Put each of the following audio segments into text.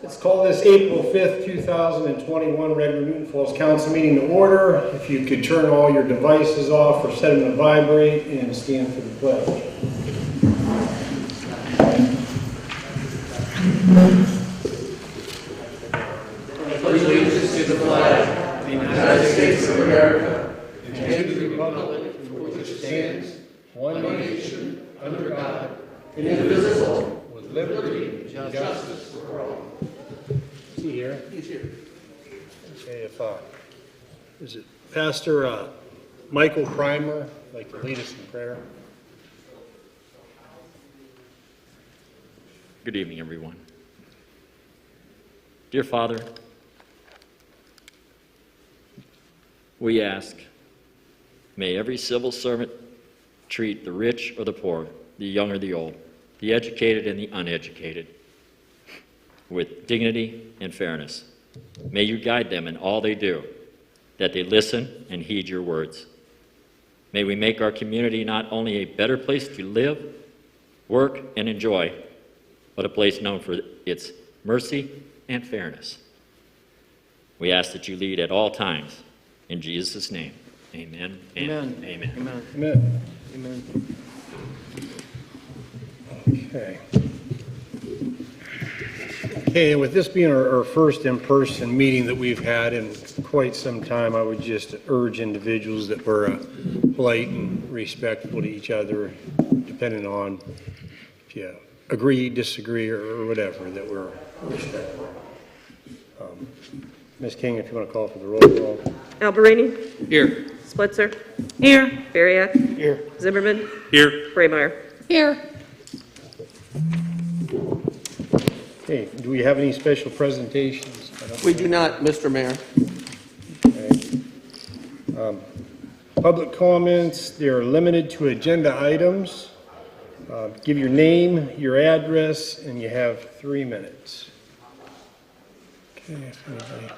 Let's call this April 5th, 2021 Red River Newton Falls Council meeting to order. If you could turn all your devices off or set them to vibrate and stand for the pledge. I pledge allegiance to the flag of the United States of America and to the republic for which it stands, one nation, under God, indivisible, with liberty and justice for all. Is he here? He's here. Okay, if is it Pastor Michael Primer, like to lead us in prayer? Good evening, everyone. Dear Father, we ask, may every civil servant treat the rich or the poor, the young or the old, the educated and the uneducated, with dignity and fairness. May you guide them in all they do, that they listen and heed your words. May we make our community not only a better place to live, work, and enjoy, but a place known for its mercy and fairness. We ask that you lead at all times. In Jesus' name, amen. Amen. Amen. Amen. Amen. Amen. Okay. Okay, and with this being our first in-person meeting that we've had in quite some time, I would just urge individuals that we're polite and respectful to each other, depending on if you agree, disagree, or whatever, that we're respectful. Ms. King, if you want to call for the roll call. Alberini? Here. Splitzer? Here. Bariak? Here. Zimmerman? Here. Braymeyer? Here. Okay, do we have any special presentations? We do not, Mr. Mayor. Okay. Public comments, they're limited to agenda items. Give your name, your address, and you have 3 minutes. Okay, if anybody.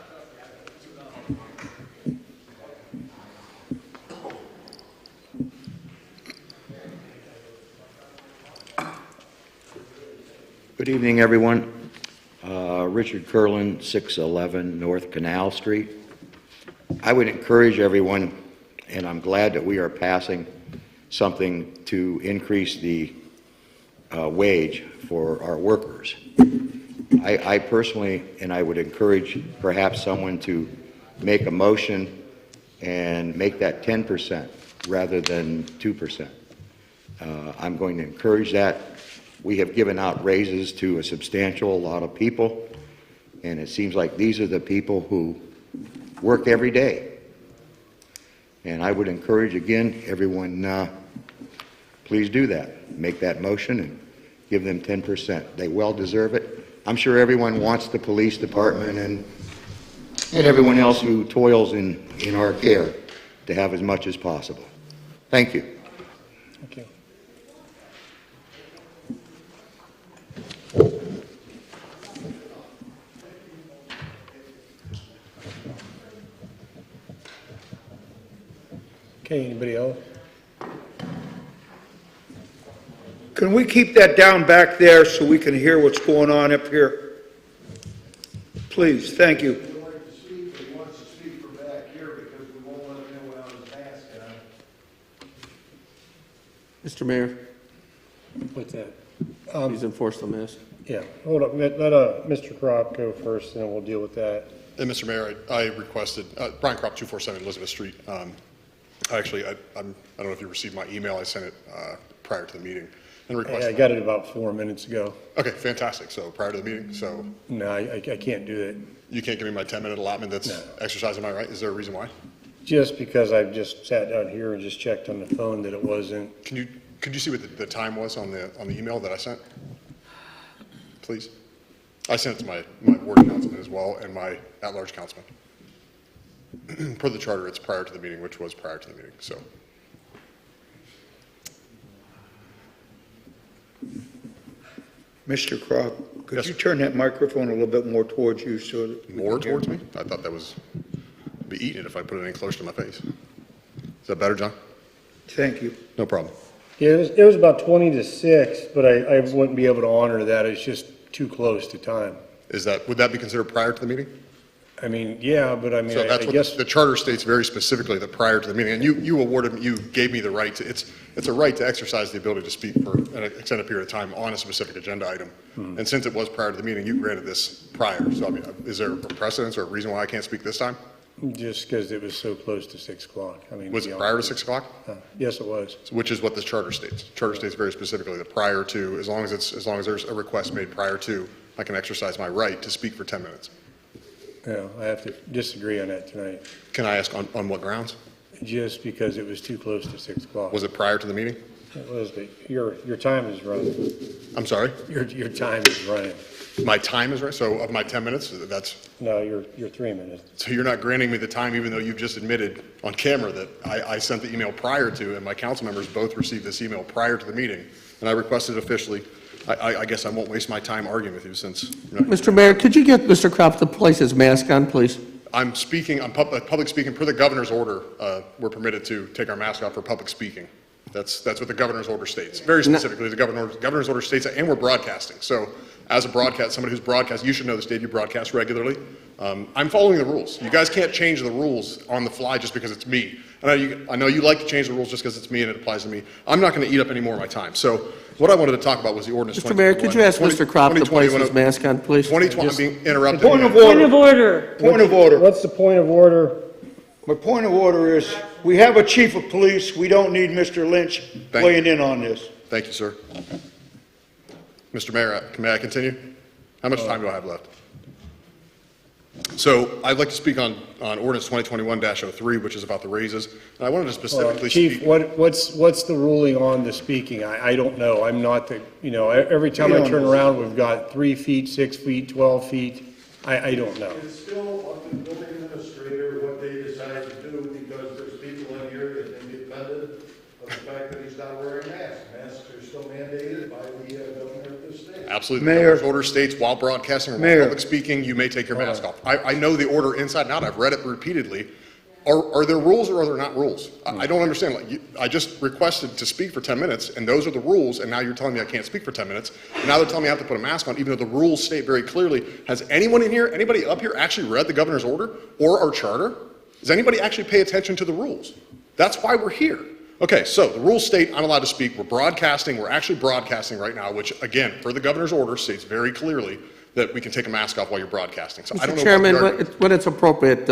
Good evening, everyone. Richard Curlin, 611 North Canal Street. I would encourage everyone, and I'm glad that we are passing something to increase the wage for our workers. I personally, and I would encourage perhaps someone to make a motion and make that 10% rather than 2%. I'm going to encourage that. We have given out raises to a substantial lot of people, and it seems like these are the people who work every day. And I would encourage, again, everyone, please do that. Make that motion and give them 10%. They well deserve it. I'm sure everyone wants the police department and everyone else who toils in our care to have as much as possible. Thank you. Thank you. Okay, anybody else? Can we keep that down back there so we can hear what's going on up here? Please, thank you. He wanted to speak, but he wants to speak from back here because we won't let him without his mask on. Mr. Mayor, What's that? he's enforced the mask. Yeah, hold up. Let Mr. Crop go first, and then we'll deal with that. And Mr. Mayor, I requested, Brian Crop, 247 Elizabeth Street. I don't know if you received my email. I sent it prior to the meeting. And requested. I got it about 4 minutes ago. Okay, fantastic. So prior to the meeting, so No, I can't do that. you can't give me my 10-minute allotment that's No. exercising my right? Is there a reason why? Just because I've just sat down here and just checked on the phone that it wasn't. Could you see what the time was on the email that I sent? Please. I sent it to my ward councilman as well and my at-large councilman. Per the charter, it's prior to the meeting, which was prior to the meeting, so. Mr. Crop, could Yes, you sir. turn that microphone a little bit more towards you so that... More towards me? I thought that was, I'd be eating it if I put it any closer to my face. Is that better, John? Thank you. No problem. Yeah, it was about 20 to 6, but I wouldn't be able to honor that. It's just too close to time. Would that be considered prior to the meeting? I mean, yeah, but I mean, So that's I what guess, the charter states very specifically, that prior to the meeting, and you gave me the right to, it's a right to exercise the ability to speak for an extended period of time on a specific agenda item. And since it was prior to the meeting, you granted this prior. So I mean, is there a precedence or a reason why I can't speak this time? just because it was so close to 6 o'clock. I mean. Was it prior to 6 o'clock? Yes, it was. Which is what this charter states. Charter states very specifically that prior to, as long as there's a request made prior to, I can exercise my right to speak for 10 minutes. Yeah, I have to disagree on that tonight, Can I ask on what grounds? just because it was too close to 6 o'clock. Was it prior to the meeting? It was, but your time is running. I'm sorry? Your time is running. My time is right, so of my 10 minutes, that's, No, you're 3 minutes. so you're not granting me the time even though you've just admitted on camera that I sent the email prior to, and my council members both received this email prior to the meeting, and I requested officially. I guess I won't waste my time arguing with you since, Mr. Mayor, could you get Mr. Kropp to place his mask on, please? I'm public speaking, per the governor's order, we're permitted to take our mask off for public speaking. That's what the governor's order states. Very specifically, the governor's order states that, and we're broadcasting. So as a somebody who's broadcast, you should know this, Dave, you broadcast regularly. I'm following the rules. You guys can't change the rules on the fly just because it's me. I know you like to change the rules just because it's me and it applies to me. I'm not going to eat up any more of my time. So what I wanted to talk about was the ordinance. Mr. Mayor, could you ask Mr. Kropp to place his mask on, please? 2020, I'm being interrupted. Point of Point of order. order. Point of order. What's the point of order? My point of order is, we have a chief of police. We don't need Mr. Lynch Thank weighing in on this. Thank you, sir. Mr. Mayor, may I continue? How much time do I have left? So I'd like to speak on ordinance 2021-03, which is about the raises. And I wanted to specifically Chief, speak. what's the ruling on the speaking? I don't know. I'm not the, every time I turn around, we've got 3 feet, 6 feet, 12 feet. I don't know. It's still up to the building administrator what they decide to do, because there's people in here that can be offended of the fact that he's not wearing masks. Masks are still mandated by the governor of this state. Absolutely. Mayor. The governor's order states while broadcasting or while Mayor. public speaking, you may take your mask off. I know the order inside and out. I've read it repeatedly. Are there rules or are there not rules? I don't understand. I just requested to speak for 10 minutes, and those are the rules, and now you're telling me I can't speak for 10 minutes. And now they're telling me I have to put a mask on, even though the rules state very clearly. Has anyone in here, anybody up here actually read the governor's order or our charter? Does anybody actually pay attention to the rules? That's why we're here. Okay, so the rules state I'm allowed to speak. We're broadcasting. We're actually broadcasting right now, which, again, per the governor's order, states very clearly that we can take a mask off while you're broadcasting. So I don't know. Mr. Chairman, when it's appropriate,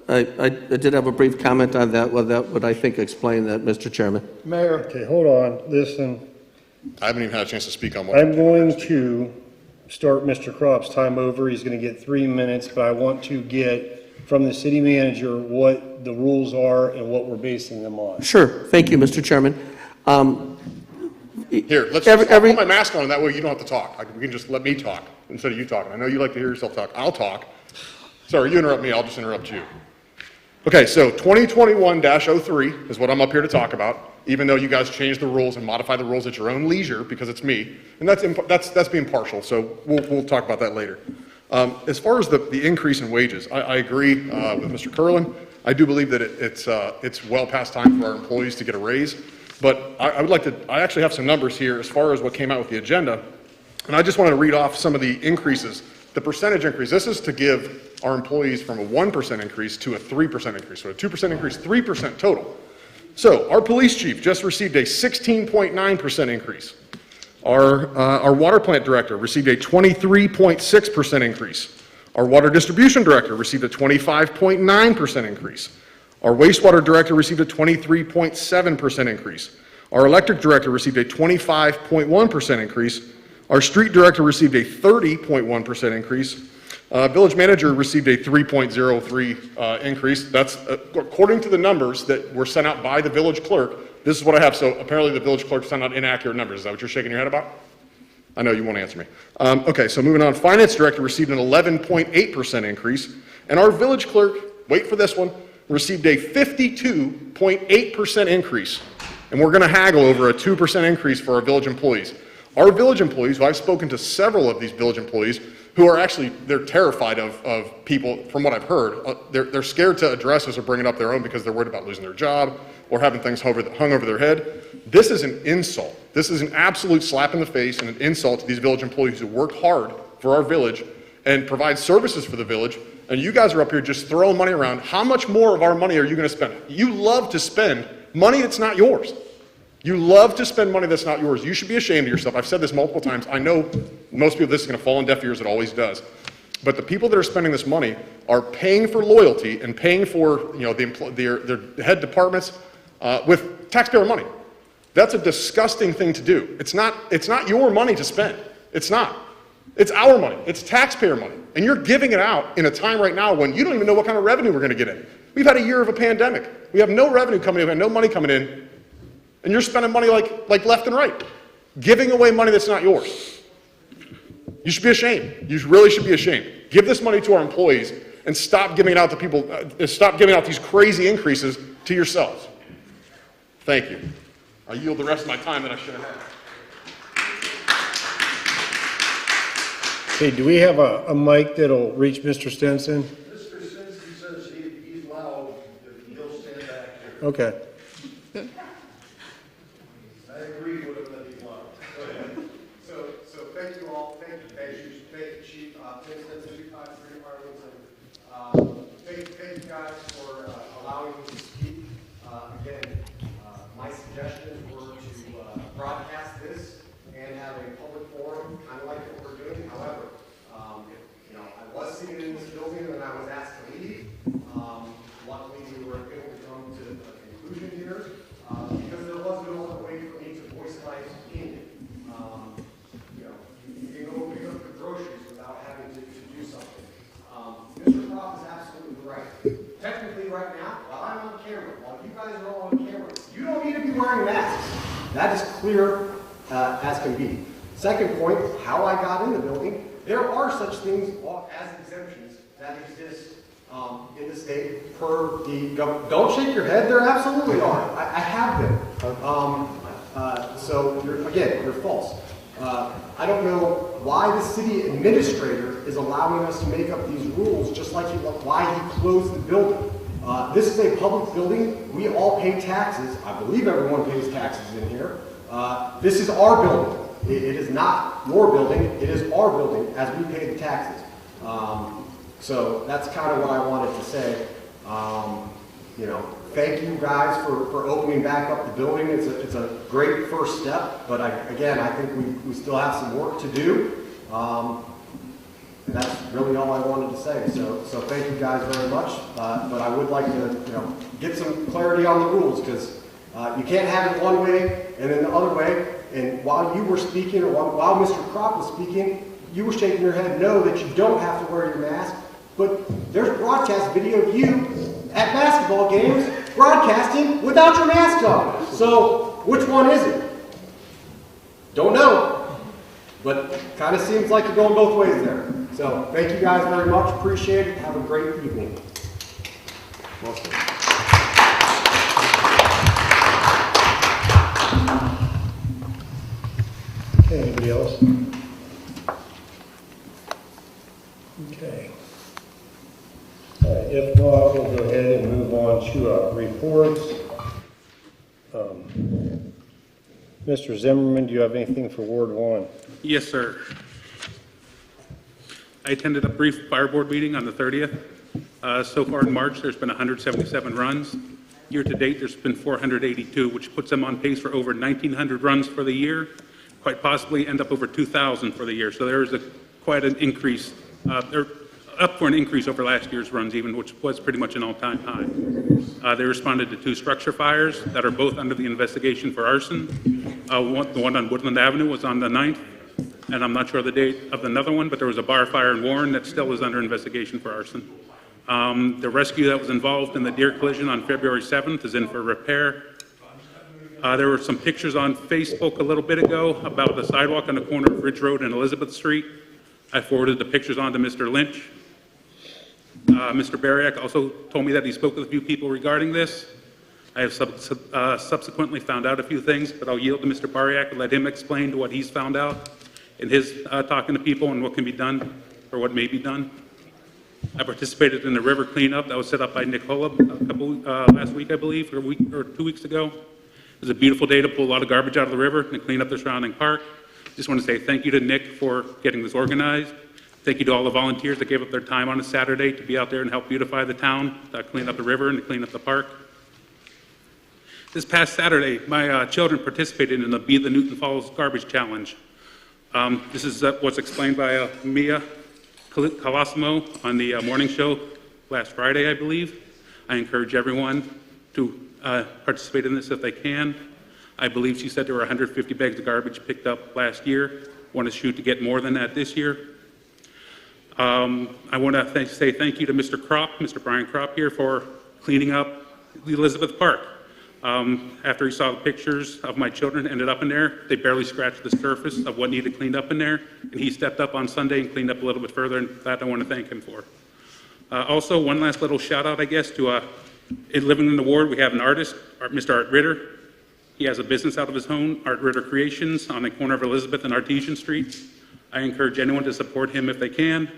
I did have a brief comment on that. Well, that would, I think, explain that, Mr. Chairman. Mayor, Okay, hold on, listen. I haven't even had a chance to speak on what. I'm going to start Mr. Kropp's time over. He's going to get 3 minutes, but I want to get from the city manager what the rules are and what we're basing them on. Sure. Thank you, Mr. Chairman. Here, let's Every- I'll put my mask on, and that way you don't have to talk. You can just let me talk instead of you talking. I know you like to hear yourself talk. I'll talk. Sorry, you interrupt me, I'll just interrupt you. Okay, so 2021-03 is what I'm up here to talk about, even though you guys changed the rules and modified the rules at your own leisure, because it's me. And that's being partial, so we'll talk about that later. As far as the increase in wages, I agree with Mr. Curlin. I do believe that it's well past time for our employees to get a raise. But I actually have some numbers here as far as what came out with the agenda. And I just wanted to read off some of the increases, the percentage increase. This is to give our employees from a 1% increase to a 3% increase. So a 2% increase, 3% total. So our police chief just received a 16.9% increase. Our water plant director received a 23.6% increase. Our water distribution director received a 25.9% increase. Our wastewater director received a 23.7% increase. Our electric director received a 25.1% increase. Our street director received a 30.1% increase. Village manager received a 3.03 increase. That's according to the numbers that were sent out by the village clerk. This is what I have. So apparently the village clerk sent out inaccurate numbers. Is that what you're shaking your head about? I know you won't answer me. Okay, so moving on. Finance director received an 11.8% increase. And our village clerk, wait for this one, received a 52.8% increase. And we're going to haggle over a 2% increase for our village employees. Our village employees, who I've spoken to several of these village employees, who are actually, they're terrified of people, from what I've heard. They're scared to address us or bring it up their own because they're worried about losing their job or having things hung over their head. This is an insult. This is an absolute slap in the face and an insult to these village employees who work hard for our village and provide services for the village, and you guys are up here just throwing money around. How much more of our money are you going to spend? You love to spend money that's not yours. You love to spend money that's not yours. You should be ashamed of yourself. I've said this multiple times. I know most people, this is going to fall on deaf ears. It always does. But the people that are spending this money are paying for loyalty and paying for, you know, their head departments with taxpayer money. That's a disgusting thing to do. It's not your money to spend. It's not. It's our money. It's taxpayer money. And you're giving it out in a time right now when you don't even know what kind of revenue we're going to get in. We've had a year of a pandemic. We have no revenue coming in. We have no money coming in. And you're spending money like left and right. Giving away money that's not yours. You should be ashamed. You really should be ashamed. Give this money to our employees and stop giving it out to people, stop giving out these crazy increases to yourselves. Thank you. I yield the rest of my time that I should have had. Okay, do we have a mic that'll reach Mr. Stinson? Mr. Sinsky says he's loud, he'll stand back here. Okay. I agree with him that he's loud. Go ahead. So thank you all, thank you, Chief, Chief Stinson, 55 Street Arlington. Thank you guys for allowing me to speak. Again, my suggestions were to broadcast this and have a public forum, kind of like what we're doing. However, if, I was sitting in this building and I was asked to leave. Luckily, we were able to come to a conclusion here because there was no other way for me to voice my opinion. You can go pick up the groceries without having to do something. Mr. Croft is absolutely right. Technically, right now, while I'm on camera, while you guys are all on camera, you don't need to be wearing masks. That is clear as can be. Second point, how I got in the building, there are such things as exemptions that exist in the state per the government. Don't shake your head, there absolutely are. I have them. So, you're false. I don't know why the city administrator is allowing us to make up these rules, just like why he closed the building. This is a public building. We all pay taxes. I believe everyone pays taxes in here. This is our building. It is not your building. It is our building as we pay the taxes. So that's kind of what I wanted to say. Thank you guys for opening back up the building. It's a great first step, but I think we still have some work to do. And that's really all I wanted to say. So thank you guys very much. But I would like to get some clarity on the rules, because you can't have it one way and then the other way. And while you were speaking, or while Mr. Kropp was speaking, you were shaking your head no that you don't have to wear your mask. But there's broadcast video of you at basketball games broadcasting without your mask on. So which one is it? Don't know. But kind of seems like you're going both ways there. So thank you guys very much. Appreciate it. Have a great evening. Welcome. Okay, anybody else? Okay. All right, if not, we'll go ahead and move on to reports. Mr. Zimmerman, do you have anything for Ward 1? Yes, sir. I attended a brief fire board meeting on the 30th. So far in March, there's been 177 runs. Year to date, there's been 482, which puts them on pace for over 1,900 runs for the year, quite possibly end up over 2,000 for the year. So there is quite an increase. They're up for an increase over last year's runs even, which was pretty much an all-time high. They responded to 2 structure fires that are both under the investigation for arson. The one on Woodland Avenue was on the 9th, and I'm not sure the date of another one, but there was a bar fire in Warren that still is under investigation for arson. The rescue that was involved in the deer collision on February 7th is in for repair. There were some pictures on Facebook a little bit ago about the sidewalk on the corner of Ridge Road and Elizabeth Street. I forwarded the pictures on to Mr. Lynch. Mr. Bariak also told me that he spoke with a few people regarding this. I have subsequently found out a few things, but I'll yield to Mr. Bariak and let him explain to what he's found out in his talking to people and what can be done or what may be done. I participated in the river cleanup that was set up by Nick Holub last week, I believe, or a week or 2 weeks ago. It was a beautiful day to pull a lot of garbage out of the river and clean up the surrounding park. Just want to say thank you to Nick for getting this organized. Thank you to all the volunteers that gave up their time on a Saturday to be out there and help beautify the town, to clean up the river and to clean up the park. This past Saturday, my children participated in the Be the Newton Falls Garbage Challenge. This is what's explained by Mia Colosimo on the morning show last Friday, I believe. I encourage everyone to participate in this if they can. I believe she said there were 150 bags of garbage picked up last year. Want to shoot to get more than that this year. I want to say thank you to Mr. Brian Kropp here for cleaning up the Elizabeth Park. After he saw the pictures of my children ended up in there, they barely scratched the surface of what needed cleaned up in there, and he stepped up on Sunday and cleaned up a little bit further, and that I want to thank him for. Also, one last little shout out, I guess, to living in the ward, we have an artist, Mr. Art Ritter. He has a business out of his home, Art Ritter Creations, on the corner of Elizabeth and Artesian Streets. I encourage anyone to support him if they can.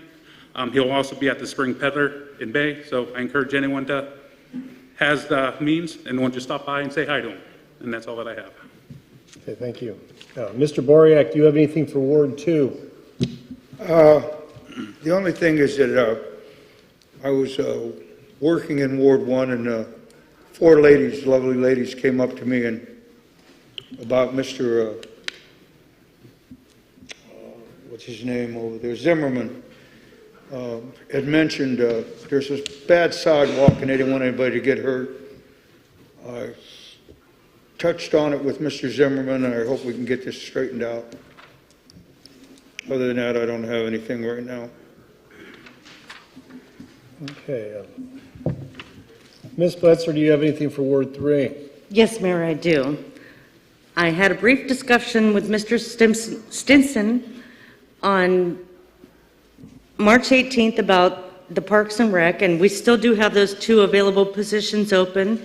He'll also be at the Spring Peddler in Bay, so I encourage anyone to has the means and want to stop by and say hi to him. And that's all that I have. Okay, thank you. Mr. Boriak, do you have anything for Ward 2? The only thing is that I was working in Ward 1, and 4 ladies, lovely ladies, came up to me and about Mr. What's his name over there, Zimmerman. Had mentioned there's this bad sidewalk and they didn't want anybody to get hurt. I touched on it with Mr. Zimmerman, and I hope we can get this straightened out. Other than that, I don't have anything right now. Okay. Ms. Bletzer, do you have anything for Ward 3? Yes, Mayor, I do. I had a brief discussion with Mr. Stinson on March 18th about the Parks and Rec, and we still do have those 2 available positions open.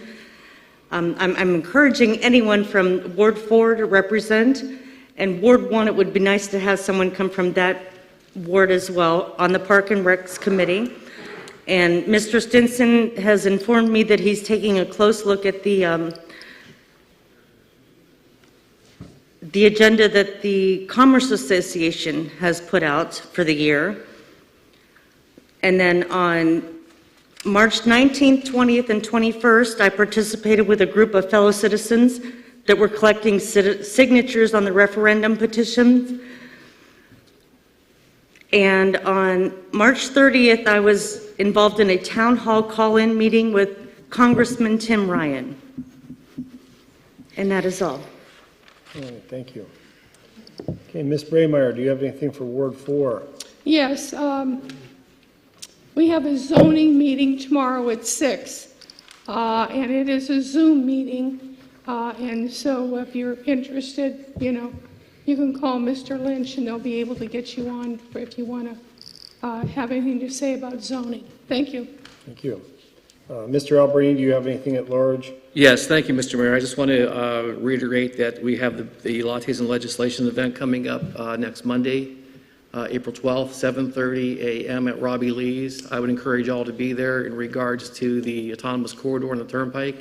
I'm encouraging anyone from Ward 4 to represent, and Ward 1, it would be nice to have someone come from that ward as well on the Park and Recs Committee. And Mr. Stinson has informed me that he's taking a close look at the agenda that the Commerce Association has put out for the year. And then on March 19th, 20th, and 21st, I participated with a group of fellow citizens that were collecting signatures on the referendum petitions. And on March 30th, I was involved in a town hall call-in meeting with Congressman Tim Ryan. And that is all. All right, thank you. Okay, Ms. Braymeyer, do you have anything for Ward 4? Yes, we have a zoning meeting tomorrow at 6, and it is a Zoom meeting, and so if you're interested, you can call Mr. Lynch and they'll be able to get you on if you want to have anything to say about zoning. Thank you. Thank you. Mr. Alberini, do you have anything at large? Yes, thank you, Mr. Mayor. I just want to reiterate that we have the Lattes and Legislation event coming up next Monday, April 12th, 7:30 a.m. at Robbie Lee's. I would encourage all to be there in regards to the autonomous corridor and the Turnpike.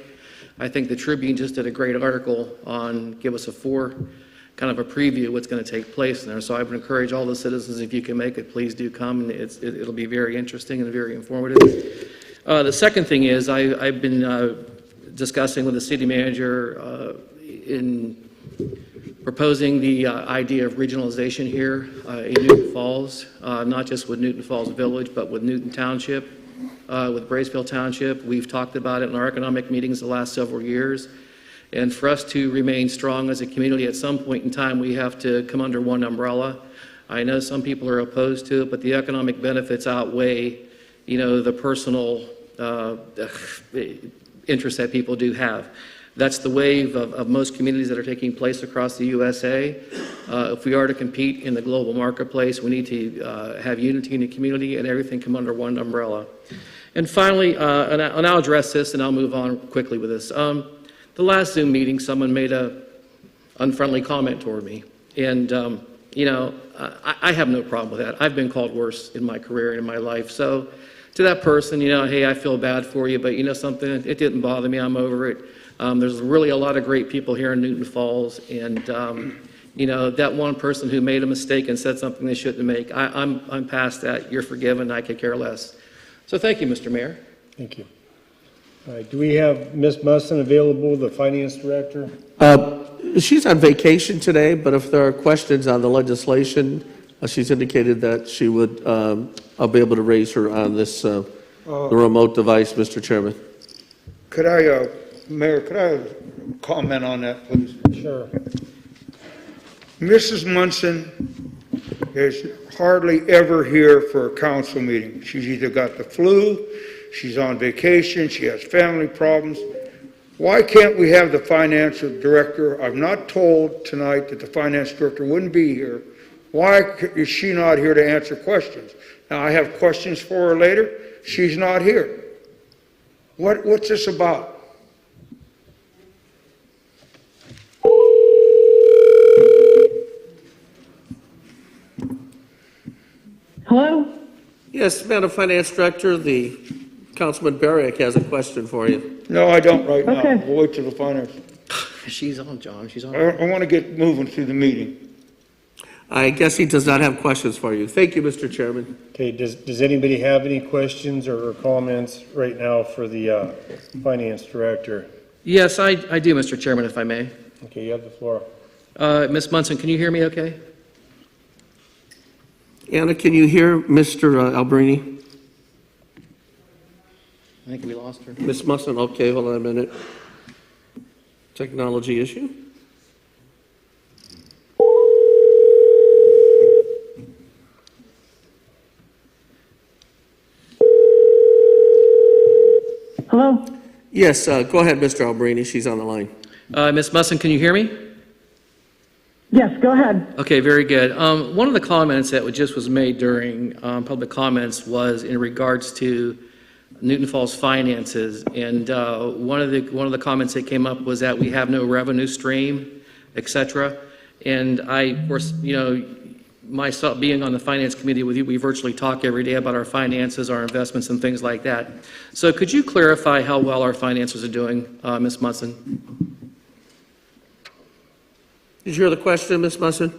I think the Tribune just did a great article on, give us a kind of a preview of what's going to take place in there. So I would encourage all the citizens, if you can make it, please do come. And it'll be very interesting and very informative. The second thing is I've been discussing with the city manager in proposing the idea of regionalization here in Newton Falls, not just with Newton Falls Village, but with Newton Township, with Bracefield Township. We've talked about it in our economic meetings the last several years. And for us to remain strong as a community, at some point in time, we have to come under one umbrella. I know some people are opposed to it, but the economic benefits outweigh, the personal interests that people do have. That's the wave of most communities that are taking place across the USA. If we are to compete in the global marketplace, we need to have unity in the community and everything come under one umbrella. And finally, and I'll address this and I'll move on quickly with this. The last Zoom meeting, someone made an unfriendly comment toward me. And, I have no problem with that. I've been called worse in my career and in my life. So to that person, hey, I feel bad for you, but something, it didn't bother me. I'm over it. There's really a lot of great people here in Newton Falls. And, that one person who made a mistake and said something they shouldn't make. I'm past that. You're forgiven. I could care less. So thank you, Mr. Mayor. Thank you. All right, do we have Ms. Musson available, the finance director? She's on vacation today, but if there are questions on the legislation, she's indicated that she would, I'll be able to raise her on this, the remote device, Mr. Chairman. Could I, Mayor, could I comment on that, please? Sure. Mrs. Munson is hardly ever here for a council meeting. She's either got the flu, she's on vacation, she has family problems. Why can't we have the finance director? I'm not told tonight that the finance director wouldn't be here. Why is she not here to answer questions? Now, I have questions for her later. She's not here. What's this about? Hello? Yes, Madam Finance Director, the Councilman Barrick has a question for you. No, I don't right now. Okay. We'll wait till the finance. She's on, John. She's on. I want to get moving through the meeting. I guess he does not have questions for you. Thank you, Mr. Chairman. Okay, does anybody have any questions or comments right now for the finance director? Yes, I do, Mr. Chairman, if I may. Okay, you have the floor. Ms. Munson, can you hear me okay? Anna, can you hear Mr. Albrini? I think we lost her. Ms. Musson, okay, hold on a minute. Technology issue? Hello? Yes, go ahead, Mr. Albrini. She's on the line. Ms. Musson, can you hear me? Yes, go ahead. Okay, very good. One of the comments that just was made during public comments was in regards to Newton Falls finances, and one of the comments that came up was that we have no revenue stream, etc. And I, of course, myself being on the finance committee with you, we virtually talk every day about our finances, our investments, and things like that. So could you clarify how well our finances are doing, Ms. Munson? Did you hear the question, Ms. Musson?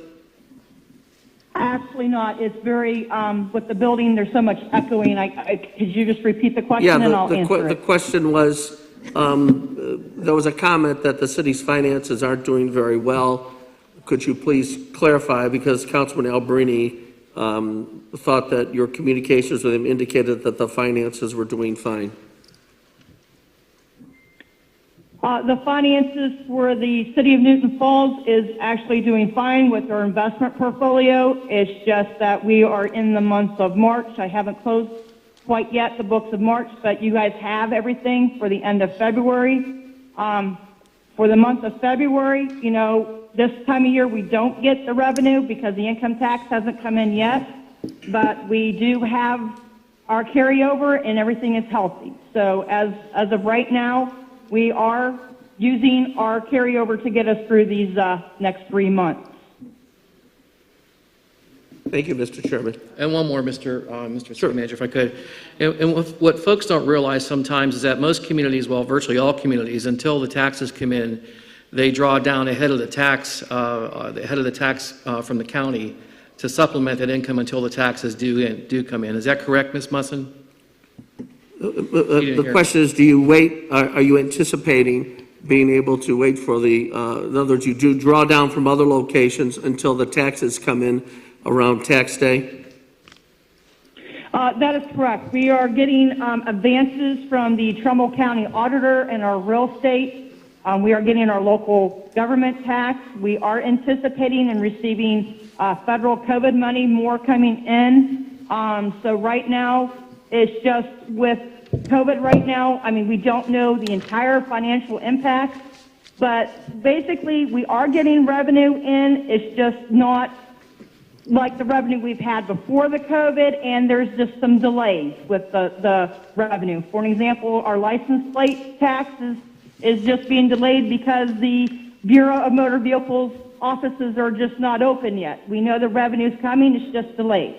Actually not. It's very, with the building, there's so much echoing. Could you just repeat the question Yeah, and I'll answer the it? question was, there was a comment that the city's finances aren't doing very well. Could you please clarify, because Councilman Albrini thought that your communications with him indicated that the finances were doing fine. The finances for the city of Newton Falls is actually doing fine with our investment portfolio. It's just that we are in the month of March. I haven't closed quite yet the books of March, but you guys have everything for the end of February. For the month of February, this time of year we don't get the revenue because the income tax hasn't come in yet, but we do have our carryover and everything is healthy. So as of right now, we are using our carryover to get us through these next 3 months. Thank you, Mr. Chairman. And one more, Mr. City Manager, if I could. And what folks don't realize sometimes is that most communities, well, virtually all communities, until the taxes come in, they draw down ahead of the tax from the county to supplement that income until the taxes do come in. Is that correct, Ms. Musson? The question is, do you wait, are you anticipating being able to wait for the, in other words, you do draw down from other locations until the taxes come in around tax day? That is correct. We are getting advances from the Trumbull County Auditor and our real estate. We are getting our local government tax. We are anticipating and receiving federal COVID money, more coming in. So right now, it's just with COVID right now, we don't know the entire financial impact, but basically we are getting revenue in. It's just not like the revenue we've had before the COVID, and there's just some delays with the revenue. For an example, our license plate taxes is just being delayed because the Bureau of Motor Vehicles offices are just not open yet. We know the revenue's coming, it's just delayed.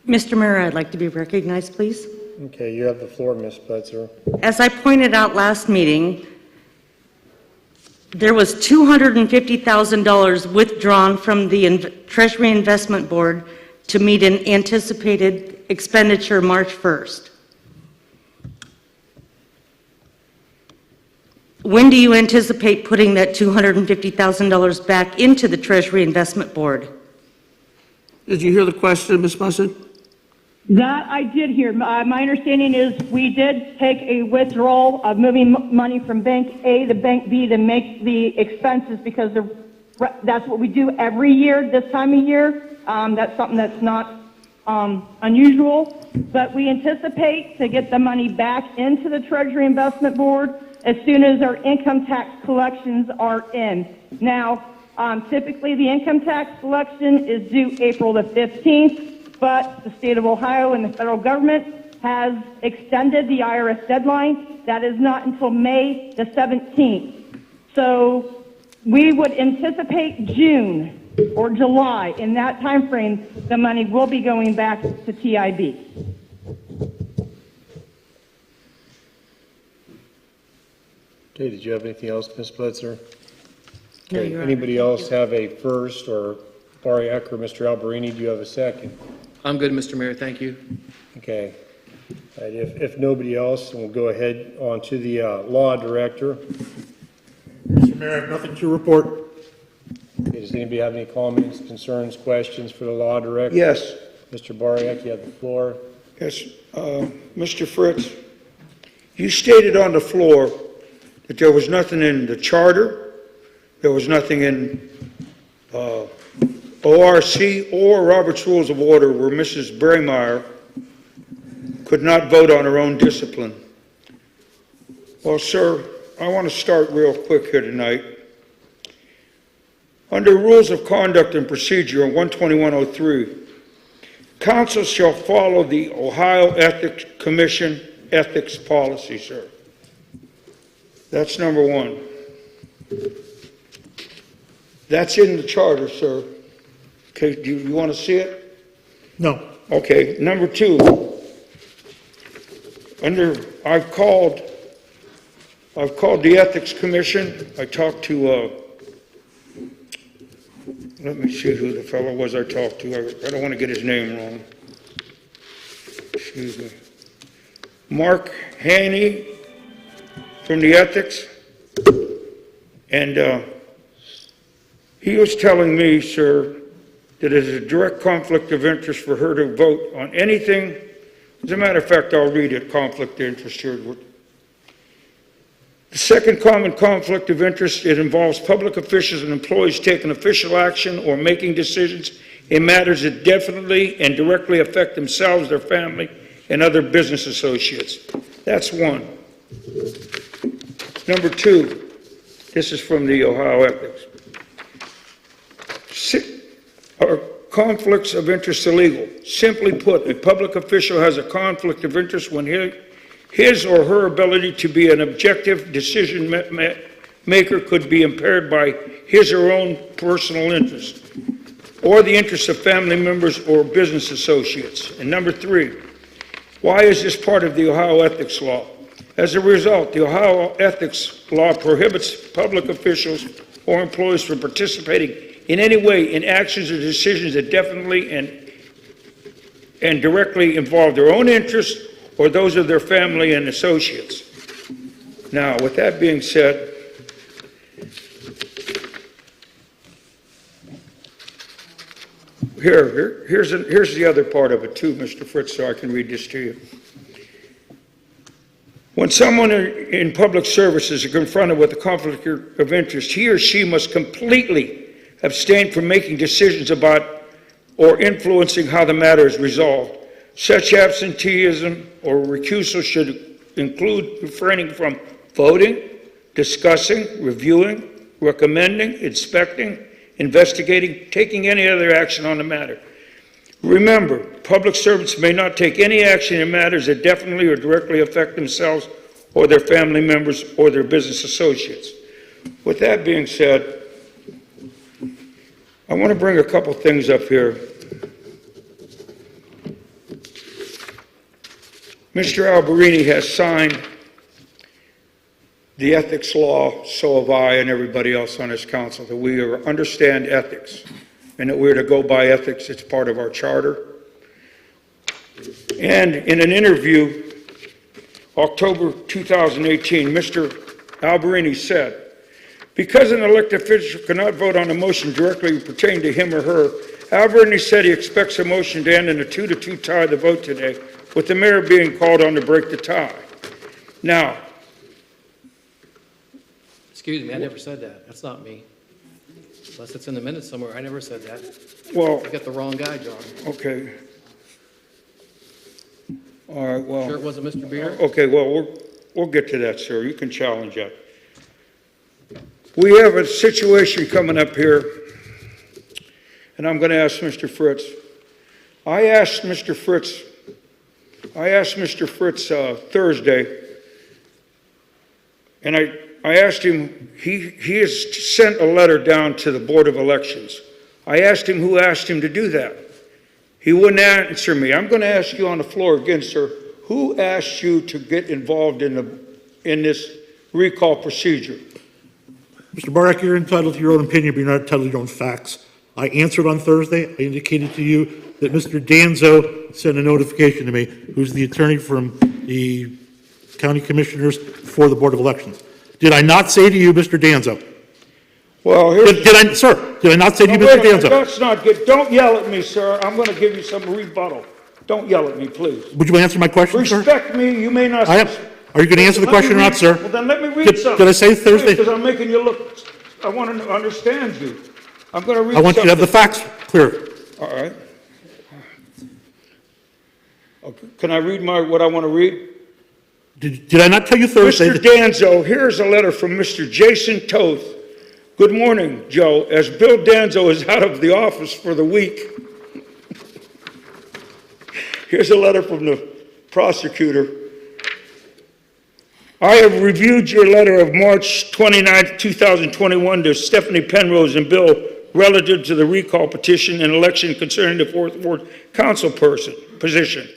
Mr. Mayor, I'd like to be recognized, please. Okay, you have the floor, Ms. Spitzer. As I pointed out last meeting, there was $250,000 withdrawn from the Treasury Investment Board to meet an anticipated expenditure March 1st. When do you anticipate putting that $250,000 back into the Treasury Investment Board? Did you hear the question, Ms. Musson? That I did hear. My understanding is we did take a withdrawal of moving money from Bank A to Bank B to make the expenses because that's what we do every year this time of year. That's something that's not unusual, but we anticipate to get the money back into the Treasury Investment Board as soon as our income tax collections are in. Now, typically the income tax collection is due April the 15th, but the state of Ohio and the federal government has extended the IRS deadline. That is not until May the 17th. So we would anticipate June or July. In that time frame, the money will be going back to TIB. Okay, did you have anything else, Ms. Blitzer? No, Okay, Your Honor. anybody else have a first, or Bariak or Mr. Alberini, do you have a second? I'm good, Mr. Mayor, thank you. Okay. All right, if nobody else, we'll go ahead on to the law director. Mr. Mayor, I have nothing to report. Okay, does anybody have any comments, concerns, questions for the law director? Yes, Mr. Bariak, you have the floor. yes. Mr. Fritz, you stated on the floor that there was nothing in the charter, there was nothing in ORC or Robert's Rules of Order where Mrs. Braymeyer could not vote on her own discipline. Well, sir, I want to start real quick here tonight. Under Rules of Conduct and Procedure 12103, counsel shall follow the Ohio Ethics Commission ethics policy, sir. That's number one. That's in the charter, sir. Okay, do you want to see it? No. Okay, number two. I've called the Ethics Commission. I talked to, let me see who the fellow was I talked to. I don't want to get his name wrong. Excuse me. Mark Haney from the Ethics. And he was telling me, sir, that it is a direct conflict of interest for her to vote on anything. As a matter of fact, I'll read it, conflict of interest here. The second common conflict of interest, it involves public officials and employees taking official action or making decisions in matters that definitely and directly affect themselves, their family, and other business associates. That's one. Number two, this is from the Ohio Ethics. Are conflicts of interest illegal? Simply put, a public official has a conflict of interest when his or her ability to be an objective decision maker could be impaired by his or her own personal interest or the interests of family members or business associates. And number three, why is this part of the Ohio Ethics Law? As a result, the Ohio Ethics Law prohibits public officials or employees from participating in any way in actions or decisions that definitely and directly involve their own interests or those of their family and associates. Now, with that being said, here's the other part of it too, Mr. Fritz, so I can read this to you. When someone in public services is confronted with a conflict of interest, he or she must completely abstain from making decisions about or influencing how the matter is resolved. Such absenteeism or recusal should include refraining from voting, discussing, reviewing, recommending, inspecting, investigating, taking any other action on the matter. Remember, public servants may not take any action in matters that definitely or directly affect themselves or their family members or their business associates. With that being said, I want to bring a couple things up here. Mr. Alberini has signed the ethics law, so have I and everybody else on this council, that we understand ethics and that we're to go by ethics. It's part of our charter. And in an interview, October 2018, Mr. Alberini said, because an elected official cannot vote on a motion directly pertaining to him or her, Alberini said he expects a motion to end in a 2-2 tie the vote today, with the mayor being called on to break the tie. Now, Excuse me, I never said that. That's not me. Unless it's in the minutes somewhere, I never said that. well, You got the wrong guy, John. okay. All right, well. Sure it wasn't Mr. Beer? Okay, well, we'll get to that, sir. You can challenge that. We have a situation coming up here, and I'm going to ask Mr. Fritz. I asked Mr. Fritz Thursday, and I asked him, he has sent a letter down to the Board of Elections. I asked him who asked him to do that. He wouldn't answer me. I'm going to ask you on the floor again, sir. Who asked you to get involved in this recall procedure? Mr. Barak, you're entitled to your own opinion, but you're not entitled to your own facts. I answered on Thursday. I indicated to you that Mr. Danzo sent a notification to me, who's the attorney from the county commissioners for the Board of Elections. Did I not say to you, Mr. Danzo? Well, here's... Did I not say to you, Mr. Danzo? That's not good. Don't yell at me, sir. I'm going to give you some rebuttal. Don't yell at me, please. Would you answer my question, sir? Respect me. You may not... I am. Are you going to answer the question or not, sir? Well, then let me read something. Did I say Thursday? Because I'm making you look... I want to understand you. I'm going to read I want you to have the something. facts clear. All right. Okay. Can I read what I want to read? Did I not tell you Thursday? Mr. Danzo, here's a letter from Mr. Jason Toth. Good morning, Joe. As Bill Danzo is out of the office for the week, here's a letter from the prosecutor. I have reviewed your letter of March 29, 2021 to Stephanie Penrose and Bill relative to the recall petition and election concerning the 4th Ward council position.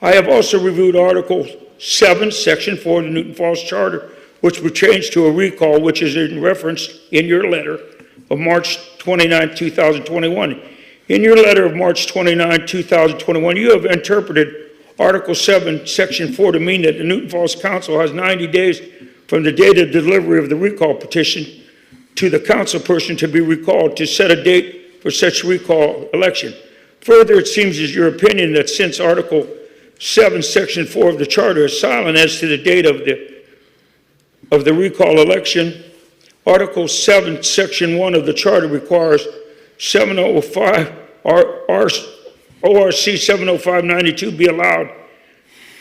I have also reviewed Article 7, Section 4 of the Newton Falls Charter, which would change to a recall, which is in reference in your letter of March 29, 2021. In your letter of March 29, 2021, you have interpreted Article 7, Section 4 to mean that the Newton Falls Council has 90 days from the date of delivery of the recall petition to the council person to be recalled to set a date for such recall election. Further, it seems as your opinion that since Article 7, Section 4 of the Charter is silent as to the date of the recall election, Article 7, Section 1 of the Charter requires 705 ORC 70592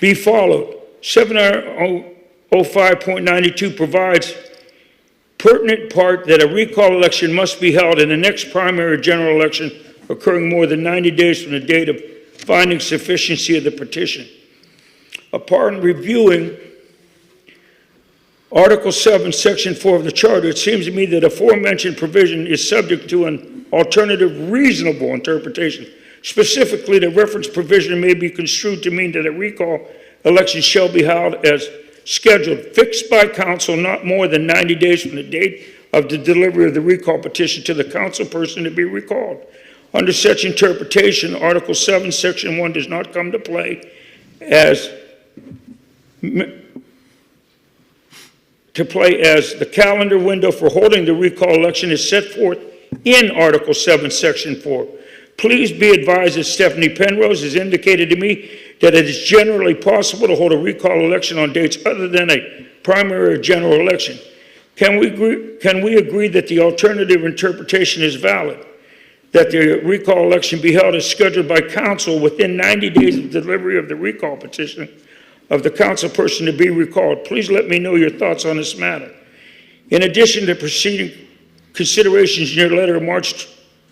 be followed. 705.92 provides pertinent part that a recall election must be held in the next primary general election occurring more than 90 days from the date of finding sufficiency of the petition. Upon reviewing Article 7, Section 4 of the Charter, it seems to me that aforementioned provision is subject to an alternative reasonable interpretation. Specifically, the reference provision may be construed to mean that a recall election shall be held as scheduled, fixed by council not more than 90 days from the date of the delivery of the recall petition to the council person to be recalled. Under such interpretation, Article 7, Section 1 does not come to play as the calendar window for holding the recall election is set forth in Article 7, Section 4. Please be advised that Stephanie Penrose has indicated to me that it is generally possible to hold a recall election on dates other than a primary or general election. Can we agree that the alternative interpretation is valid? That the recall election be held as scheduled by council within 90 days of delivery of the recall petition of the council person to be recalled. Please let me know your thoughts on this matter. In addition to preceding considerations in your letter of March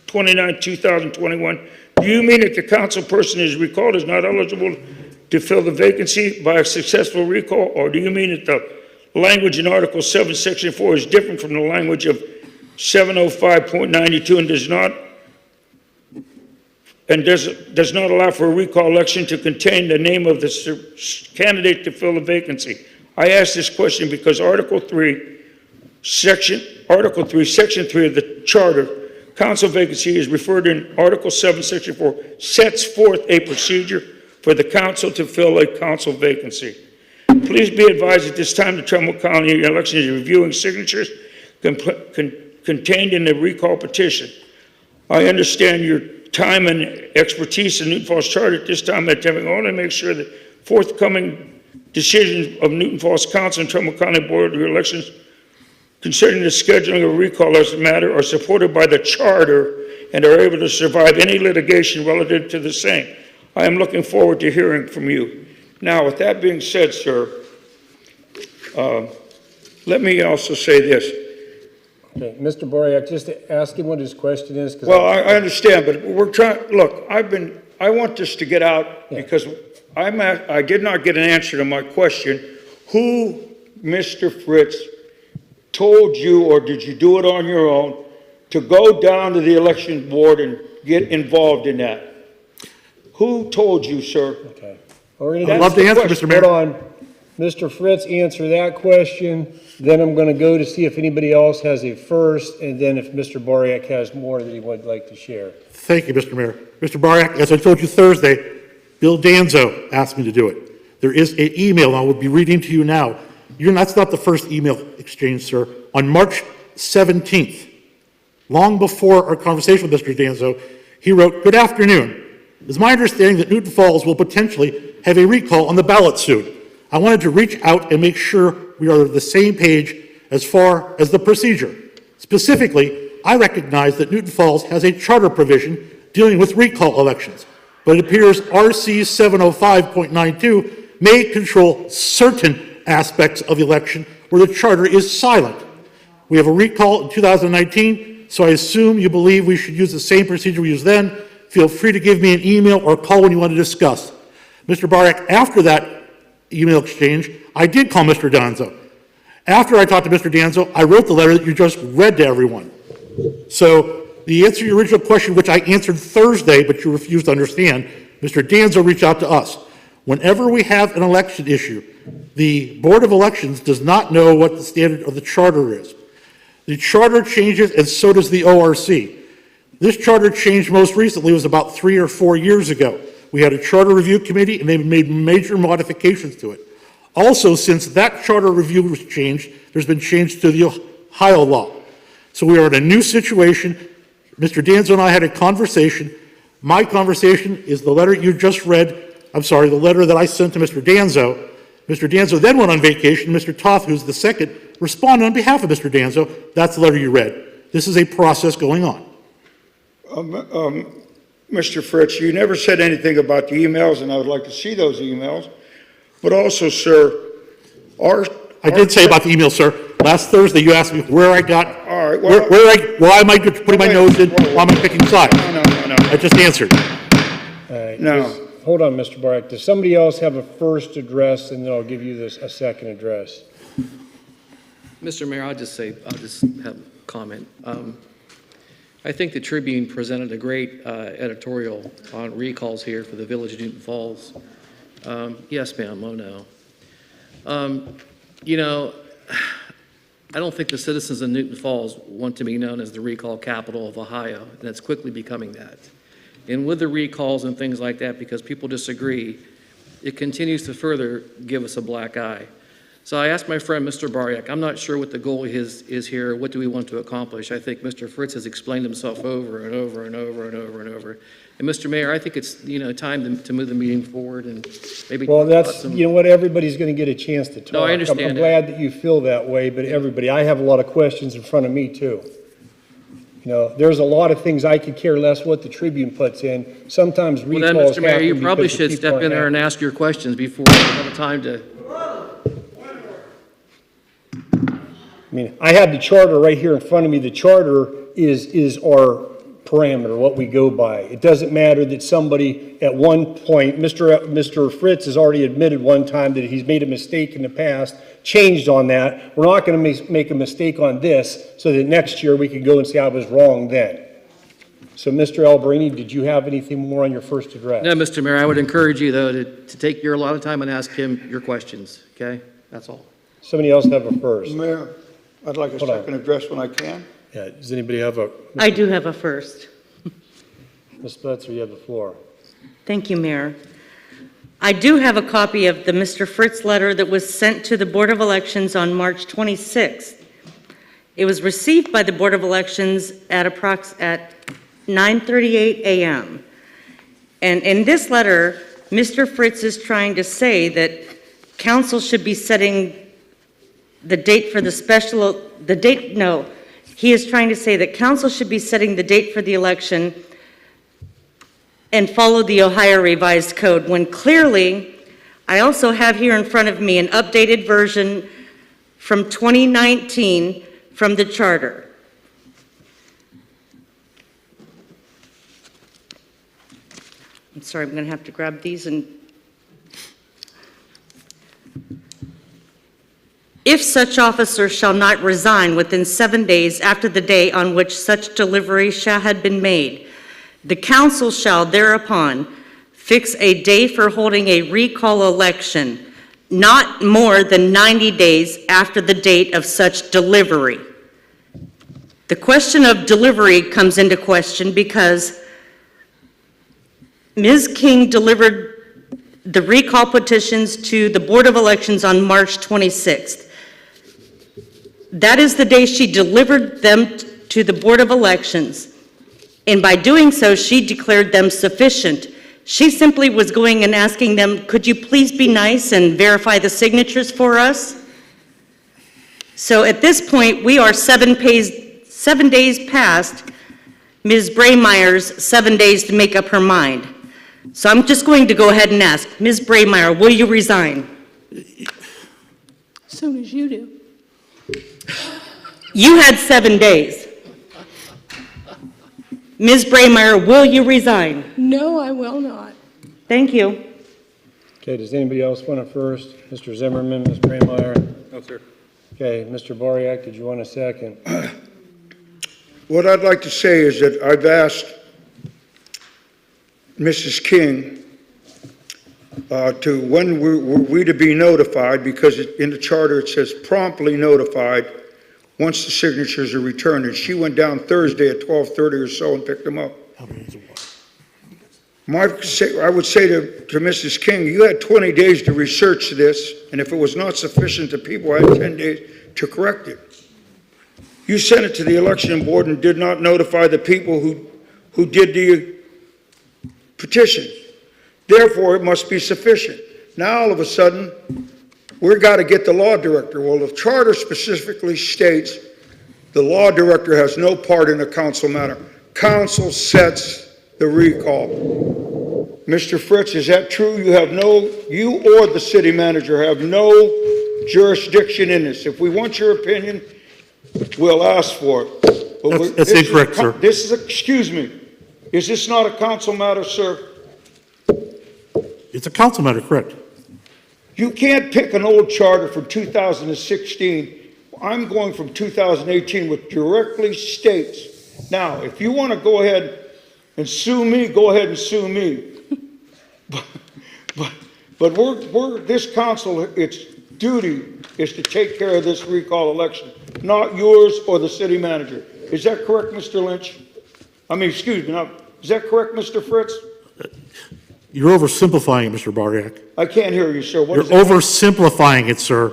29, 2021, do you mean that the council person is recalled is not eligible to fill the vacancy by a successful recall, or do you mean that the language in Article 7, Section 4 is different from the language of 705.92 and does not allow for a recall election to contain the name of the candidate to fill the vacancy? I ask this question because Article 3, Section 3 of the Charter, council vacancy is referred in Article 7, Section 4, sets forth a procedure for the council to fill a council vacancy. Please be advised at this time the Trumbull County election is reviewing signatures contained in the recall petition. I understand your time and expertise in Newton Falls Charter at this time. I want to make sure that forthcoming decisions of Newton Falls Council and Trumbull County Board of Elections concerning the scheduling of recall as a matter are supported by the Charter and are able to survive any litigation relative to the same. I am looking forward to hearing from you. Now, with that being said, sir, let me also say this. Okay, Mr. Boriak, just to ask him what his question is. Well, I understand, but we're trying, look, I want this to get out because I did not get an answer to my question. Who, Mr. Fritz, told you, or did you do it on your own, to go down to the election board and get involved in that? Who told you, sir? Okay. I'd love to answer, Mr. Mayor. Hold on. Mr. Fritz, answer that question. Then I'm going to go to see if anybody else has a first, and then if Mr. Boriak has more that he would like to share. Thank you, Mr. Mayor. Mr. Boriak, as I told you Thursday, Bill Danzo asked me to do it. There is an email I will be reading to you now. That's not the first email exchange, sir. On March 17th, long before our conversation with Mr. Danzo, he wrote, "Good afternoon. It's my understanding that Newton Falls will potentially have a recall on the ballot soon. I wanted to reach out and make sure we are on the same page as far as the procedure. Specifically, I recognize that Newton Falls has a charter provision dealing with recall elections, but it appears RC 705.92 may control certain aspects of the election where the charter is silent. We have a recall in 2019, so I assume you believe we should use the same procedure we used then. Feel free to give me an email or call when you want to discuss." Mr. Boriak, after that email exchange, I did call Mr. Danzo. After I talked to Mr. Danzo, I wrote the letter that you just read to everyone. So the answer to your original question, which I answered Thursday, but you refused to understand, Mr. Danzo reached out to us. Whenever we have an election issue, the Board of Elections does not know what the standard of the charter is. The charter changes, and so does the ORC. This charter change most recently was about 3 or 4 years ago. We had a charter review committee, and they made major modifications to it. Also, since that charter review was changed, there's been change to the Ohio law. So we are in a new situation. Mr. Danzo and I had a conversation. My conversation is the letter you just read. The letter that I sent to Mr. Danzo. Mr. Danzo then went on vacation. Mr. Toth, who's the second, responded on behalf of Mr. Danzo. That's the letter you read. This is a process going on. Mr. Fritz, you never said anything about the emails, and I would like to see those emails. But also, sir, I did say about the email, sir. Last Thursday, you asked me where I got, all right, well, why am I putting my nose in, why am I picking sides? No. I just answered. All right. No. Hold on, Mr. Boriak. Does somebody else have a first address, and then I'll give you a second address? Mr. Mayor, I'll just have a comment. I think the Tribune presented a great editorial on recalls here for the Village of Newton Falls. Yes, ma'am, oh no. You know, I don't think the citizens of Newton Falls want to be known as the recall capital of Ohio, and it's quickly becoming that. And with the recalls and things like that, because people disagree, it continues to further give us a black eye. So I asked my friend, Mr. Boriak, I'm not sure what the goal is here, what do we want to accomplish? I think Mr. Fritz has explained himself over and over and over and over and over. And Mr. Mayor, I think it's, time to move the meeting forward and maybe. Well, that's, what, everybody's going to get a chance to talk. No, I understand I'm glad that you feel that way, but I have a lot of questions in front of me too. There's a lot of things I could care less what the Tribune puts in. Sometimes recalls happen. Well, then, Mr. Mayor, you probably because the should people step in there and ask your questions before you have time to. I have the charter right here in front of me. The charter is our parameter, what we go by. It doesn't matter that somebody at one point, Mr. Fritz has already admitted one time that he's made a mistake in the past, changed on that. We're not going to make a mistake on this so that next year we can go and say I was wrong then. So, Mr. Alberini, did you have anything more on your first address? No, Mr. Mayor, I would encourage you, though, to take your allotted time and ask him your questions, okay? That's all. Somebody else have a first? Mayor, I'd like a Hold on. second address when I can. Yeah, does anybody have a, I do have a first. Ms. Spencer, you have the floor. Thank you, Mayor. I do have a copy of the Mr. Fritz letter that was sent to the Board of Elections on March 26th. It was received by the Board of Elections at 9:38 a.m. And in this letter, Mr. Fritz is trying to say that council should be setting the date for he is trying to say that council should be setting the date for the election and follow the Ohio Revised Code, when clearly, I also have here in front of me an updated version from 2019 from the charter. I'm sorry, I'm going to have to grab these and... If such officer shall not resign within 7 days after the day on which such delivery shall have been made, the council shall thereupon fix a day for holding a recall election, not more than 90 days after the date of such delivery. The question of delivery comes into question because Ms. King delivered the recall petitions to the Board of Elections on March 26th. That is the day she delivered them to the Board of Elections. And by doing so, she declared them sufficient. She simply was going and asking them, could you please be nice and verify the signatures for us? So at this point, we are 7 days past Ms. Braymeyer's 7 days to make up her mind. So I'm just going to go ahead and ask, Ms. Braymeyer, will you resign? As soon as you do. You had 7 days. Ms. Braymeyer, will you resign? No, I will not. Thank you. Okay, does anybody else want to first? Mr. Zimmerman, Ms. Braymeyer? No, sir. Okay, Mr. Boriak, did you want a second? What I'd like to say is that I've asked Mrs. King when were we to be notified, because in the charter it says promptly notified once the signatures are returned, and she went down Thursday at 12:30 or so and picked them up. I would say to Mrs. King, you had 20 days to research this, and if it was not sufficient, the people had 10 days to correct it. You sent it to the election board and did not notify the people who did the petition. Therefore, it must be sufficient. Now, all of a sudden, we've got to get the law director. Well, the charter specifically states the law director has no part in a council matter. Council sets the recall. Mr. Fritz, is that true? You or the city manager have no jurisdiction in this. If we want your opinion, we'll ask for it. But That's incorrect, sir. Excuse me, is this not a council matter, sir? It's a council matter, correct? You can't pick an old charter from 2016. I'm going from 2018, which directly states. Now, if you want to go ahead and sue me, go ahead and sue me. But this council, its duty is to take care of this recall election, not yours or the city manager. Is that correct, Mr. Lynch? Excuse me, is that correct, Mr. Fritz? You're oversimplifying it, Mr. Bariak. I can't hear you, sir. You're oversimplifying it, sir.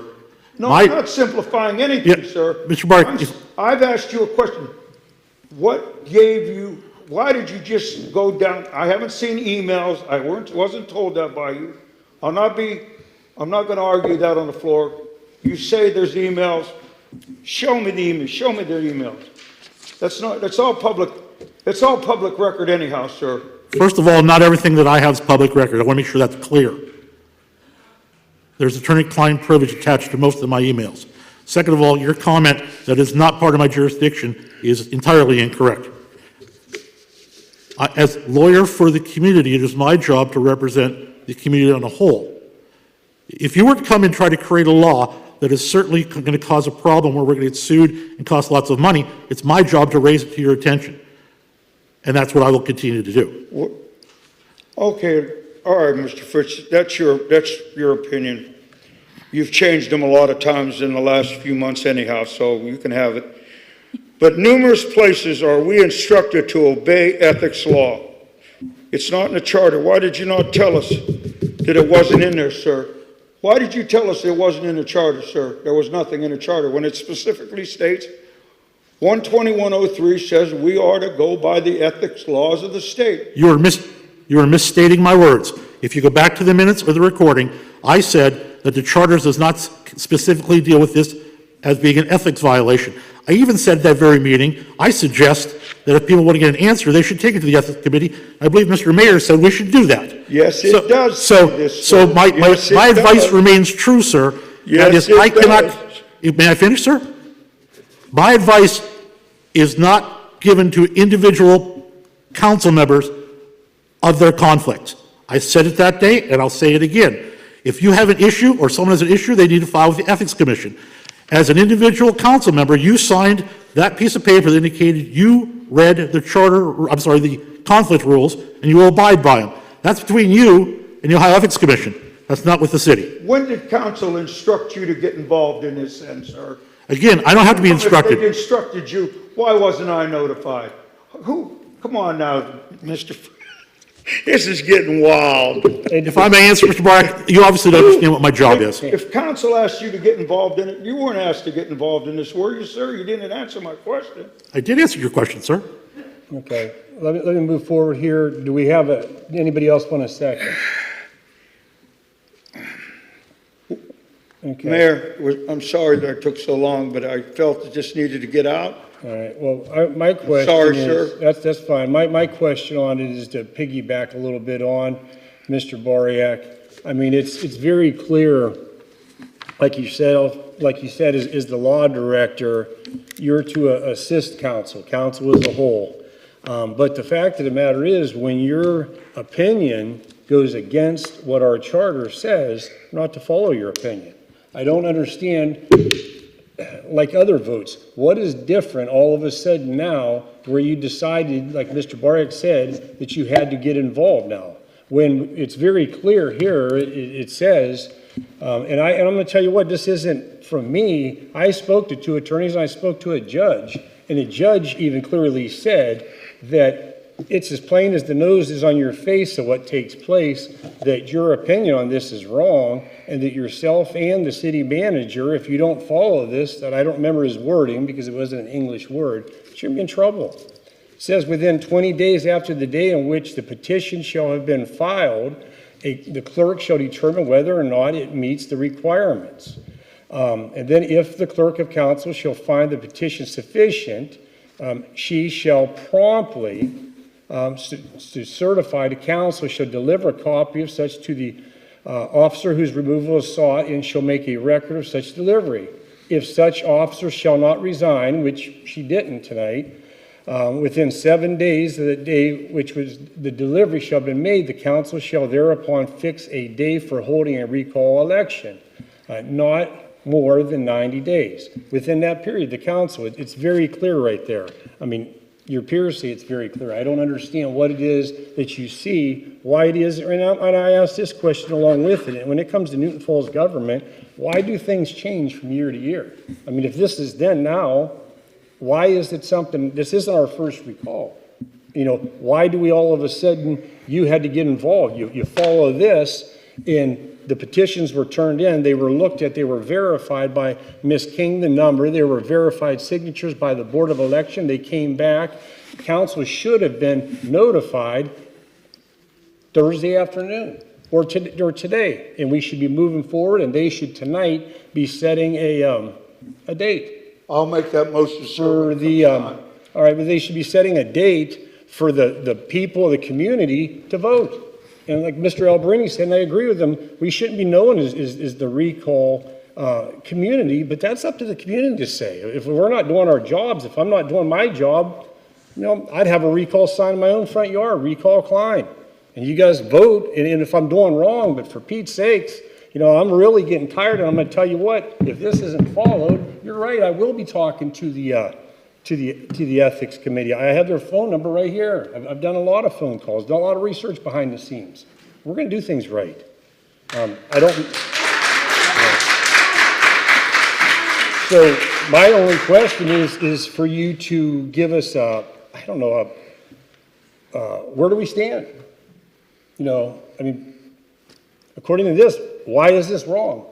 No, I'm not simplifying anything, sir. Mr. Bariak. I've asked you a question. Why did you just go down? I haven't seen emails. I wasn't told that by you. I'm not going to argue that on the floor. You say there's emails. Show me the emails. Show me the emails. That's all public record anyhow, sir. First of all, not everything that I have is public record. I want to make sure that's clear. There's attorney-client privilege attached to most of my emails. Second of all, your comment that is not part of my jurisdiction is entirely incorrect. As lawyer for the community, it is my job to represent the community on a whole. If you were to come and try to create a law that is certainly going to cause a problem where we're going to get sued and cost lots of money, it's my job to raise it to your attention. And that's what I will continue to do. Okay, all right, Mr. Fritz, that's your opinion. You've changed them a lot of times in the last few months anyhow, so you can have it. But numerous places are we instructed to obey ethics law. It's not in the charter. Why did you not tell us that it wasn't in there, sir? Why did you tell us it wasn't in the charter, sir? There was nothing in the charter when it specifically states 12103 says we are to go by the ethics laws of the state. You are misstating my words. If you go back to the minutes or the recording, I said that the charter does not specifically deal with this as being an ethics violation. I even said at that very meeting, I suggest that if people want to get an answer, they should take it to the ethics committee. I believe Mr. Mayor said we should do that. Yes, it does. So my advice remains true, sir. That Yes, is, I it cannot, does. may I finish, sir? My advice is not given to individual council members of their conflicts. I said it that day, and I'll say it again. If you have an issue or someone has an issue, they need to file with the Ethics Commission. As an individual council member, you signed that piece of paper that indicated you read the charter, I'm sorry, the conflict rules, and you will abide by them. That's between you and the Ohio Ethics Commission. That's not with the city. When did council instruct you to get involved in this then, sir? Again, I don't have to be instructed. If they instructed you, why wasn't I notified? Who? Come on now, Mr. This is getting wild. If I may answer, Mr. Bark, you obviously don't understand what my job is. If council asked you to get involved in it, you weren't asked to get involved in this, were you, sir? You didn't answer my question. I did answer your question, sir. Okay, let me move forward here. Do we have anybody else want a second? Okay. Mayor, I'm sorry that it took so long, but I felt it just needed to get out. All right, well, my question Sorry, is... sir. That's fine. My question on it is to piggyback a little bit on Mr. Bariak. I mean, it's very clear, like you said, as the law director, you're to assist council as a whole. But the fact of the matter is, when your opinion goes against what our charter says, not to follow your opinion. I don't understand, like other votes, what is different all of a sudden now where you decided, like Mr. Bariak said, that you had to get involved now? When it's very clear here, it says, and I'm going to tell you what, this isn't from me. I spoke to two attorneys and I spoke to a judge, and the judge even clearly said that it's as plain as the nose is on your face of what takes place, that your opinion on this is wrong, and that yourself and the city manager, if you don't follow this, that I don't remember his wording because it wasn't an English word, you're in trouble. It says within 20 days after the day in which the petition shall have been filed, the clerk shall determine whether or not it meets the requirements. And then if the clerk of council shall find the petition sufficient, she shall promptly to certify to council, shall deliver a copy of such to the officer whose removal is sought, and shall make a record of such delivery. If such officer shall not resign, which she didn't tonight, within 7 days of the day which was the delivery shall be made, the council shall thereupon fix a day for holding a recall election, not more than 90 days. Within that period, the council, it's very clear right there. I mean, your peers say it's very clear. I don't understand what it is that you see, why it is, and I ask this question along with it. And when it comes to Newton Falls government, why do things change from year to year? I mean, if this is done now, why is it something, this isn't our first recall. You know, why do we all of a sudden, you had to get involved? You follow this, and the petitions were turned in, they were looked at, they were verified by Ms. King, the number, they were verified signatures by the Board of Election, they came back. Council should have been notified Thursday afternoon or today, and we should be moving forward, and they should tonight be setting a date. I'll make that motion, sir. All right, but they should be setting a date for the people of the community to vote. And like Mr. Alberini said, and I agree with him, we shouldn't be known as the recall community, but that's up to the community to say. If we're not doing our jobs, if I'm not doing my job, you know, I'd have a recall sign in my own front yard, recall Klein. And you guys vote, and if I'm doing wrong, but for Pete's sakes, you know, I'm really getting tired, and I'm going to tell you what, if this isn't followed, you're right, I will be talking to the ethics committee. I have their phone number right here. I've done a lot of phone calls, done a lot of research behind the scenes. We're going to do things right. I don't. So my only question is for you to give us I don't know, where do we stand? You know, I mean, according to this, why is this wrong?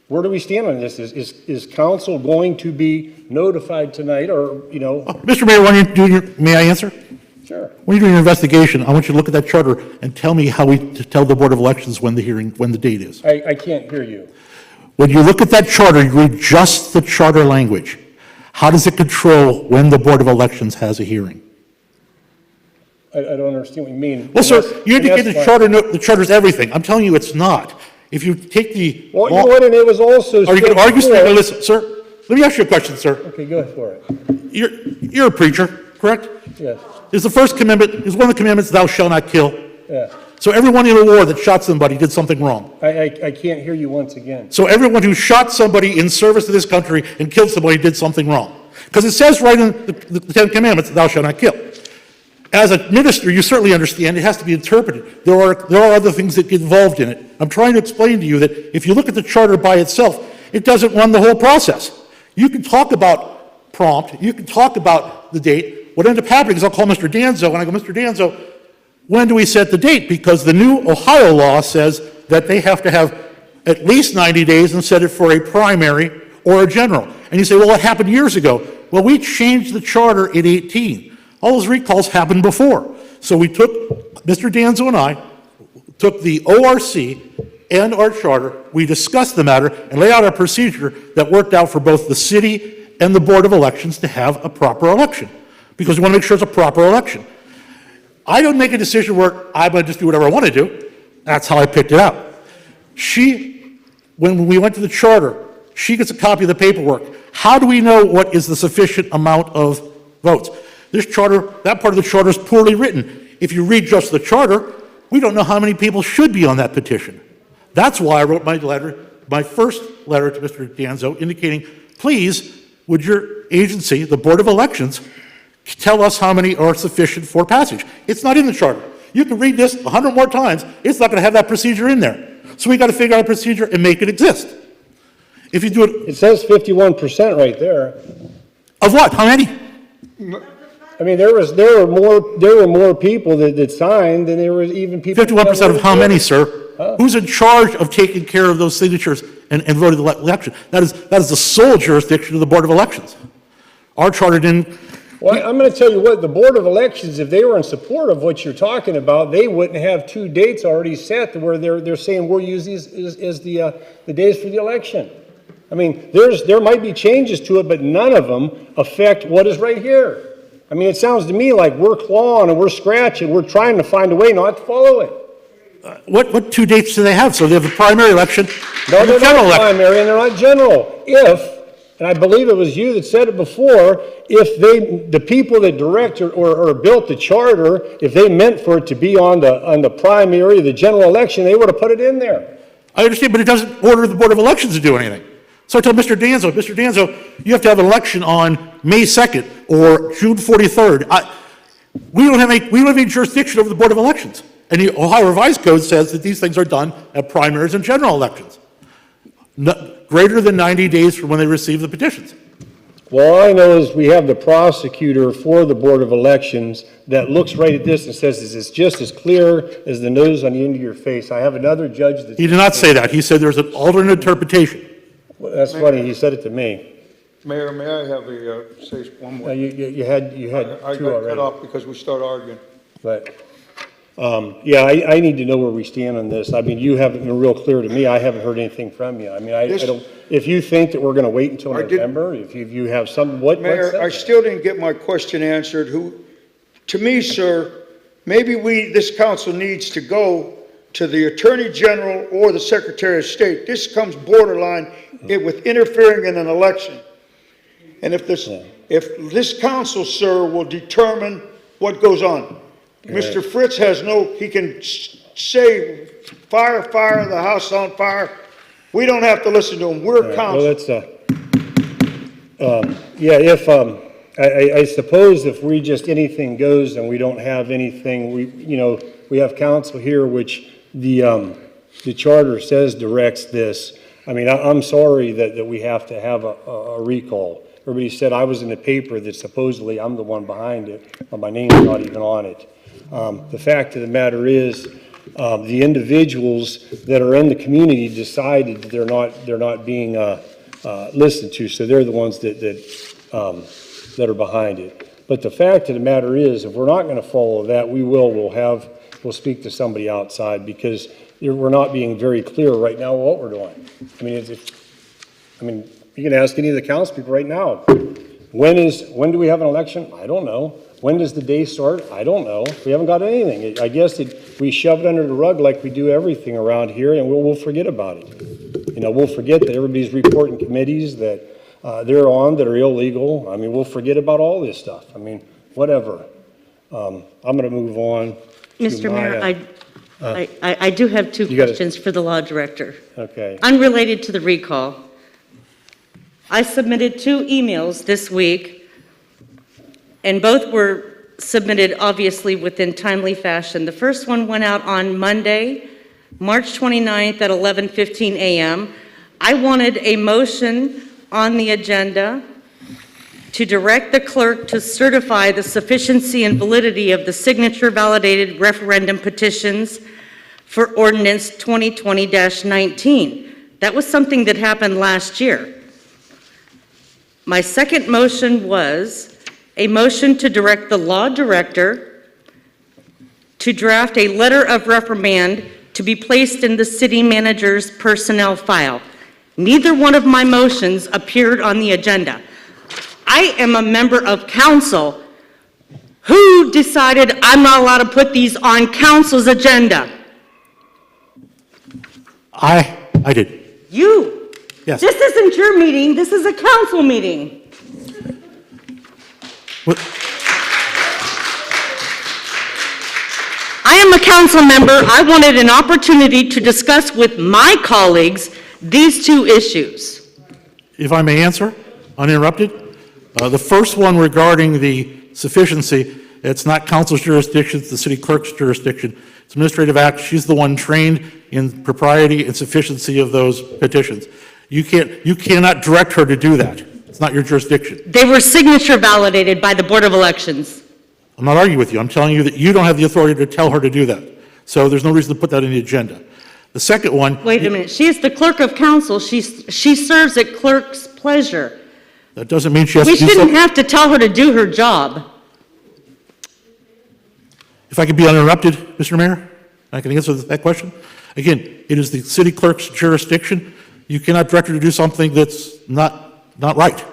Where do we stand on this? Is council going to be notified tonight or, you know? Mr. Mayor, when you do your, may I answer? Sure. When you do your investigation, I want you to look at that charter and tell me how we tell the Board of Elections when the date is. I can't hear you. When you look at that charter, you read just the charter language. How does it control when the Board of Elections has a hearing? I don't understand what you mean. Well, sir, you indicate the charter's everything. I'm telling you it's not. If you take the... Well, you know what, and it was also... Are you going to argue? Listen, sir, let me ask you a question, sir. Okay, go ahead for it. You're a preacher, correct? Yes. Is the first commandment, is one of the commandments, thou shalt not kill? Yeah. So everyone in a war that shot somebody did something wrong. I can't hear you once again. So everyone who shot somebody in service to this country and killed somebody did something wrong. Because it says right in the Ten Commandments, thou shalt not kill. As a minister, you certainly understand it has to be interpreted. There are other things that get involved in it. I'm trying to explain to you that if you look at the charter by itself, it doesn't run the whole process. You can talk about prompt, you can talk about the date. What ended up happening is I'll call Mr. Danzo and I go, Mr. Danzo, when do we set the date? Because the new Ohio law says that they have to have at least 90 days and set it for a primary or a general. And you say, well, what happened years ago? Well, we changed the charter in 18. All those recalls happened before. So we took, Mr. Danzo and I, took the ORC and our charter, we discussed the matter and laid out a procedure that worked out for both the city and the Board of Elections to have a proper election. Because we want to make sure it's a proper election. I don't make a decision where I'm going to just do whatever I want to do. That's how I picked it out. When we went to the charter, she gets a copy of the paperwork. How do we know what is the sufficient amount of votes? This charter, that part of the charter is poorly written. If you read just the charter, we don't know how many people should be on that petition. That's why I wrote my first letter to Mr. Danzo indicating, please, would your agency, the Board of Elections, tell us how many are sufficient for passage. It's not in the charter. You can read this 100 more times. It's not going to have that procedure in there. So we got to figure out a procedure and make it exist. If you do it... It says 51% right there. Of what? How many? I mean, there were more people that signed than there were even people... 51% of how many, sir? Huh? Who's in charge of taking care of those signatures and voting the election? That is the sole jurisdiction of the Board of Elections. Our charter didn't... Well, I'm going to tell you what, the Board of Elections, if they were in support of what you're talking about, they wouldn't have two dates already set where they're saying we'll use these as the days for the election. I mean, there might be changes to it, but none of them affect what is right here. I mean, it sounds to me like we're clawing and we're scratching, we're trying to find a way not to follow it. What two dates do they have? So they have the primary election no, and the general election. Primary and they're not general. And I believe it was you that said it before, if the people that direct or built the charter, if they meant for it to be on the primary, the general election, they would have put it in there. I understand, but it doesn't order the Board of Elections to do anything. So I told Mr. Danzo, you have to have an election on May 2nd or June 43rd. We don't have any jurisdiction over the Board of Elections. And the Ohio Revised Code says that these things are done at primaries and general elections. Greater than 90 days from when they receive the petitions. Well, all I know is we have the prosecutor for the Board of Elections that looks right at this and says, it's just as clear as the nose on the end of your face. I have another judge that... He did not say that. He said there's an alternate interpretation. Well, that's funny. He said it to me. Mayor, may I have say one more? You had two already. I got cut off because we started arguing. But, yeah, I need to know where we stand on this. I mean, you haven't been real clear to me. I haven't heard anything from you. I mean, I don't, if you think that we're going to wait until November, if you have some, Mayor, I still didn't get my question answered. To me, sir, maybe this council needs to go to the Attorney General or the Secretary of State. This comes borderline with interfering in an election. And if this council, sir, will determine what goes on. Right. Mr. Fritz he can say, fire, the house on fire. We don't have to listen to him. We're council. Well, I suppose if we just anything goes and we don't have anything, we have council here, which the charter says directs this. I mean, I'm sorry that we have to have a recall. Everybody said I was in the paper that supposedly I'm the one behind it, but my name's not even on it. The fact of the matter is, the individuals that are in the community decided that they're not being listened to, so they're the ones that are behind it. But the fact of the matter is, if we're not going to follow that, we'll speak to somebody outside, because we're not being very clear right now what we're doing. I mean, you can ask any of the council people right now. When do we have an election? I don't know. When does the day start? I don't know. We haven't got anything. I guess we shove it under the rug like we do everything around here, and we'll forget about it. You know, we'll forget that everybody's reporting committees that they're on that are illegal. I mean, we'll forget about all this stuff. I mean, whatever. I'm going to move on. Mr. Mayor, I do have two questions for the law director. Okay. Unrelated to the recall. I submitted 2 emails this week, and both were submitted obviously within timely fashion. The first one went out on Monday, March 29th at 11:15 a.m. I wanted a motion on the agenda to direct the clerk to certify the sufficiency and validity of the signature-validated referendum petitions for Ordinance 2020-19. That was something that happened last year. My second motion was a motion to direct the law director to draft a letter of reprimand to be placed in the city manager's personnel file. Neither one of my motions appeared on the agenda. I am a member of council. Who decided I'm not allowed to put these on council's agenda? I did. You. Yes. This isn't your meeting, this is a council meeting. What- I am a council member. I wanted an opportunity to discuss with my colleagues these 2 issues. If I may answer, uninterrupted. The first one regarding the sufficiency, it's not council's jurisdiction, it's the city clerk's jurisdiction. It's administrative act. She's the one trained in propriety and sufficiency of those petitions. You cannot direct her to do that. It's not your jurisdiction. They were signature validated by the Board of Elections. I'm not arguing with you. I'm telling you that you don't have the authority to tell her to do that. So there's no reason to put that in the agenda. The second one. Wait a minute. She is the clerk of council. She serves at clerk's pleasure. That doesn't mean she has We to do shouldn't something. have to tell her to do her job. If I could be uninterrupted, Mr. Mayor, I can answer that question. Again, it is the city clerk's jurisdiction. You cannot direct her to do something that's not right.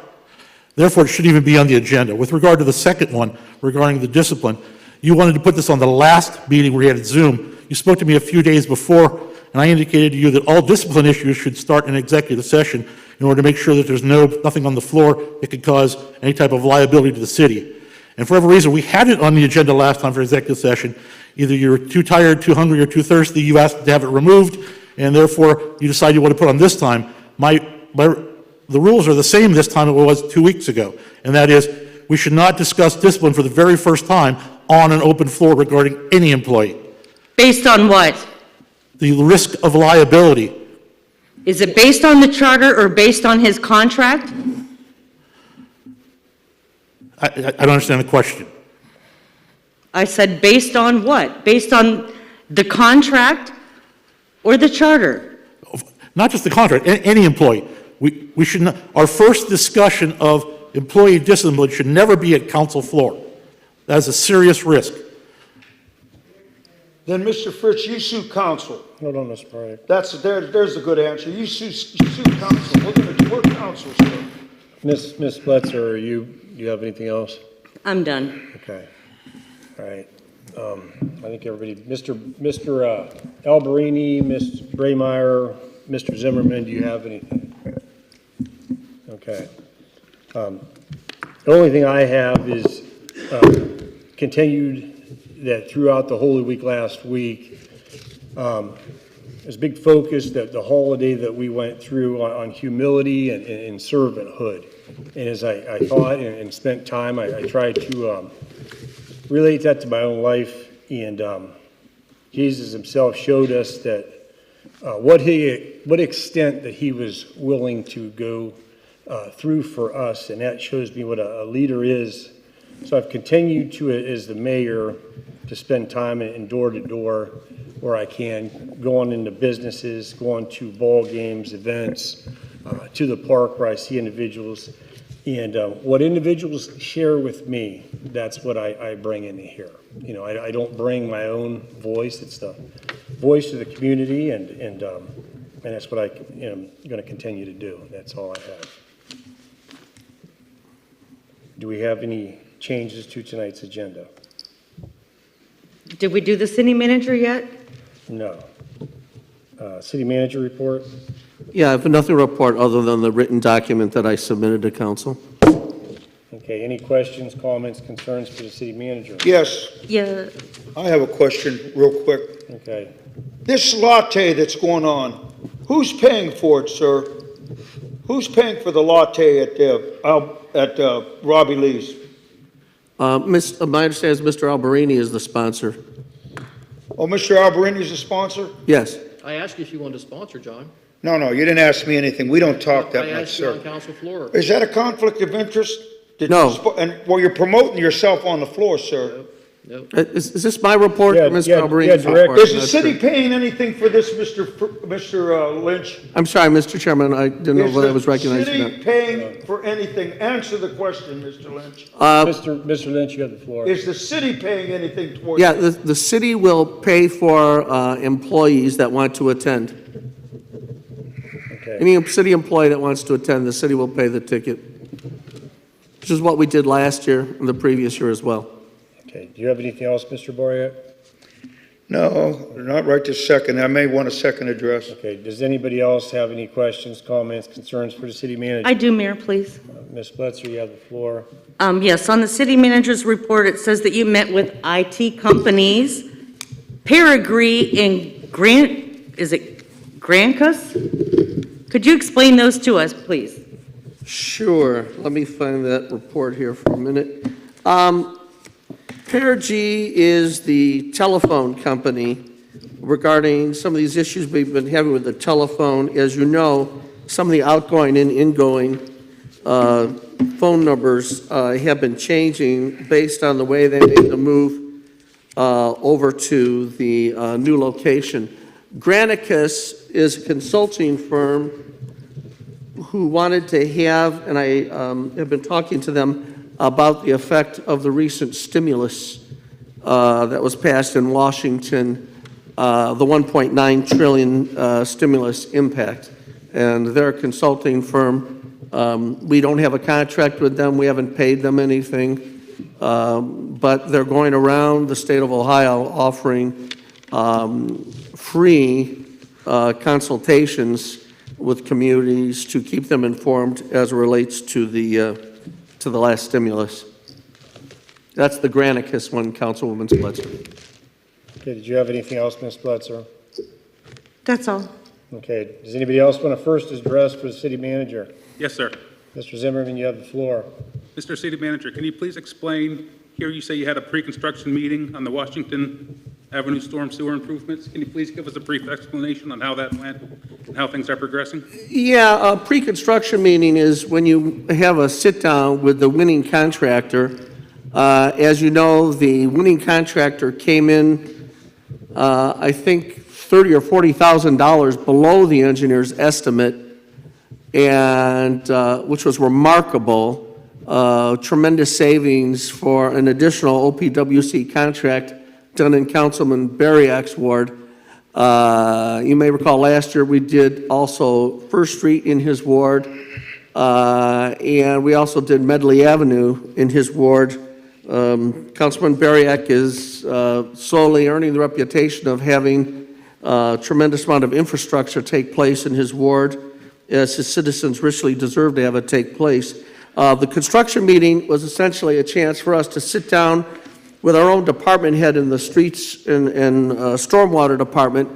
Therefore, it shouldn't even be on the agenda. With regard to the second one, regarding the discipline, you wanted to put this on the last meeting we had at Zoom. You spoke to me a few days before, and I indicated to you that all discipline issues should start in executive session in order to make sure that there's nothing on the floor that could cause any type of liability to the city. And for whatever reason, we had it on the agenda last time for executive session. Either you were too tired, too hungry, or too thirsty. You asked to have it removed, and therefore you decided you want to put it on this time. The rules are the same this time it was 2 weeks ago, and that is we should not discuss discipline for the very first time on an open floor regarding any employee. Based on what? The risk of liability. Is it based on the charter or based on his contract? I don't understand the question. I said based on what? Based on the contract or the charter? Not just the contract, any employee. We should not, our first discussion of employee discipline should never be at council floor. That is a serious risk. Then, Mr. Fritz, you sue council. Hold on, Mr. Party. There's a good answer. You sue council. We're council, sir. Ms. Bletzer, do you have anything else? I'm done. Okay. All right. I think everybody, Mr. Alberini, Ms. Braymeyer, Mr. Zimmerman, do you have anything? Okay. The only thing I have is continued that throughout the Holy Week last week, there's a big focus that the holiday that we went through on humility and servanthood. And as I thought and spent time, I tried to relate that to my own life. And Jesus himself showed us that what extent that he was willing to go through for us, and that shows me what a leader is. So I've continued to, as the mayor, to spend time in door to door where I can, going into businesses, going to ball games, events, to the park where I see individuals. And what individuals share with me, that's what I bring into here. You know, I don't bring my own voice. It's the voice of the community, and that's what I am going to continue to do. That's all I have. Do we have any changes to tonight's agenda? Did we do the city manager yet? No. City manager report? Yeah, I have nothing to report other than the written document that I submitted to council. Okay, any questions, comments, concerns for the city manager? Yes, Yeah, I have a question real quick. Okay. This latte that's going on, who's paying for it, sir? Who's paying for the latte at Robbie Lee's? My understanding is Mr. Alberini is the sponsor. Oh, Mr. Alberini's a sponsor? Yes. I asked you if you wanted to sponsor, John. No, you didn't ask me anything. We don't talk that I much, asked you on sir. council floor. Is that a conflict of interest? No. Well, you're promoting yourself on the floor, sir. No. Is this my report Yeah, or Mr. yeah, Alberini's yeah, report? Is the Not city sure. paying anything for this, Mr. Lynch? I'm sorry, Mr. Chairman, I didn't know whether I was recognizing Is the that. city paying for anything? Answer the question, Mr. Lynch. Mr. Lynch, you have the floor. Is the city paying anything towards? Yeah, the city will pay for employees that want to attend. Okay. Any city employee that wants to attend, the city will pay the ticket, which is what we did last year and the previous year as well. Okay, do you have anything else, Mr. Boria? No, not right this second. I may want a second address. Okay, does anybody else have any questions, comments, concerns for the city manager? I do, Mayor, please. Ms. Bletzer, you have the floor. Yes, on the city manager's report, it says that you met with IT companies, Perigree and Grancus? Could you explain those to us, please? Sure. Let me find that report here for a minute. Perigee is the telephone company regarding some of these issues we've been having with the telephone. As you know, some of the outgoing and ingoing phone numbers have been changing based on the way they made the move over to the new location. Granicus is a consulting firm who wanted to have, and I have been talking to them about the effect of the recent stimulus that was passed in Washington, the $1.9 trillion stimulus impact. And they're a consulting firm. We don't have a contract with them. We haven't paid them anything. But they're going around the state of Ohio offering free consultations with communities to keep them informed as it relates to the last stimulus. That's the Granicus one, Councilwoman Spletzer. Okay, did you have anything else, Ms. Bletzer? That's all. Okay, does anybody else want to first address for the city manager? Yes, sir. Mr. Zimmerman, you have the floor. Mr. City Manager, can you please explain, here you say you had a pre-construction meeting on the Washington Avenue storm sewer improvements. Can you please give us a brief explanation on how that went and how things are progressing? Yeah, a pre-construction meeting is when you have a sit-down with the winning contractor. As you know, the winning contractor came in, I think, $30,000 or $40,000 below the engineer's estimate, and which was remarkable. Tremendous savings for an additional OPWC contract done in Councilman Bariak's ward. You may recall last year we did also First Street in his ward, and we also did Medley Avenue in his ward. Councilman Bariak is slowly earning the reputation of having a tremendous amount of infrastructure take place in his ward, as his citizens richly deserve to have it take place. The construction meeting was essentially a chance for us to sit down with our own department head in the streets and stormwater department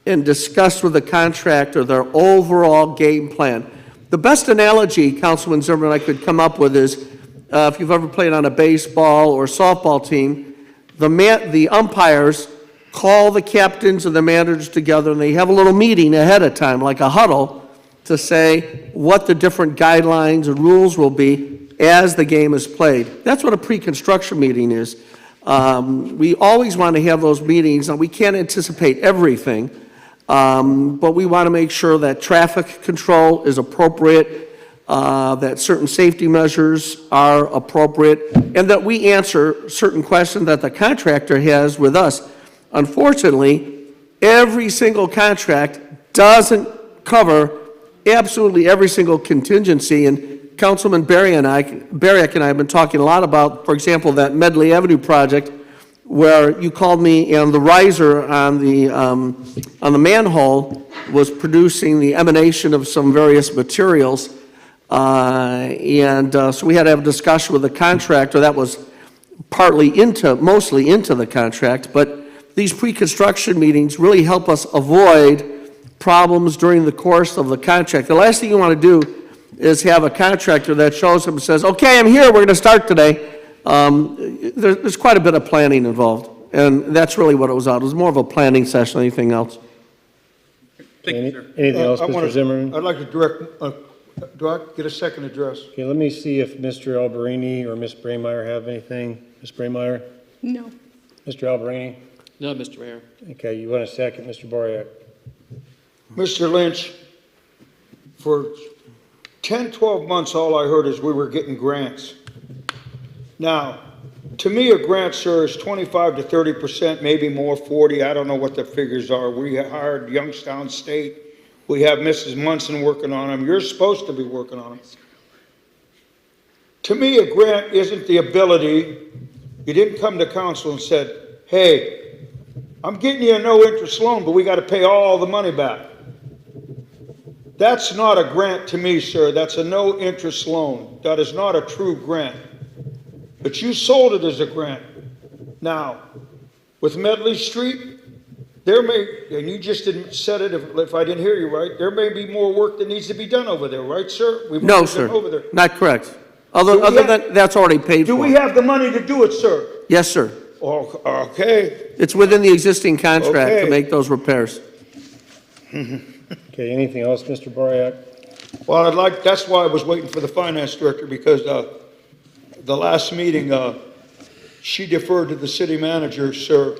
and discuss with the contractor their overall game plan. The best analogy, Councilman Zimmerman, I could come up with is if you've ever played on a baseball or softball team, the umpires call the captains and the managers together, and they have a little meeting ahead of time, like a huddle, to say what the different guidelines and rules will be as the game is played. That's what a pre-construction meeting is. We always want to have those meetings, and we can't anticipate everything, but we want to make sure that traffic control is appropriate, that certain safety measures are appropriate, and that we answer certain questions that the contractor has with us. Unfortunately, every single contract doesn't cover absolutely every single contingency, and Councilman Barrick and I have been talking a lot about, for example, that Medley Avenue project, where you called me and the riser on the manhole was producing the emanation of some various materials, so we had to have a discussion with the contractor. That was mostly into the contract, but these pre-construction meetings really help us avoid problems during the course of the contract. The last thing you want to do is have a contractor that shows up and says, okay, I'm here, we're going to start today. There's quite a bit of planning involved, and that's really what it was out. It was more of a planning session than anything else. Thank you, sir. Anything else, Mr. Zimmerman? I'd like to direct, do I get a second address? Okay, let me see if Mr. Alberini or Ms. Braymeyer have anything. Ms. Braymeyer? No. Mr. Alberini? No, Mr. Mayor. Okay, you want a second, Mr. Boriak? Mr. Lynch, for 10, 12 months, all I heard is we were getting grants. Now, to me, a grant, sir, is 25 to 30%, maybe more, 40. I don't know what the figures are. We hired Youngstown State. We have Mrs. Munson working on them. You're supposed to be working on them. To me, a grant isn't the ability. You didn't come to council and said, hey, I'm getting you a no-interest loan, but we got to pay all the money back. That's not a grant to me, sir. That's a no-interest loan. That is not a true grant. But you sold it as a grant. Now, with Medley Street, there may, and you just didn't said it if I didn't hear you right, there may be more work that needs to be done over there, right, sir? We've No, been sir, over there. not correct. Other than, that's already paid for. Do we have the money to do it, sir? Yes, sir. Oh, okay. It's within the existing contract to Okay. make those repairs. Okay, anything else, Mr. Boriak? Well, that's why I was waiting for the finance director, because the last meeting, she deferred to the city manager, sir,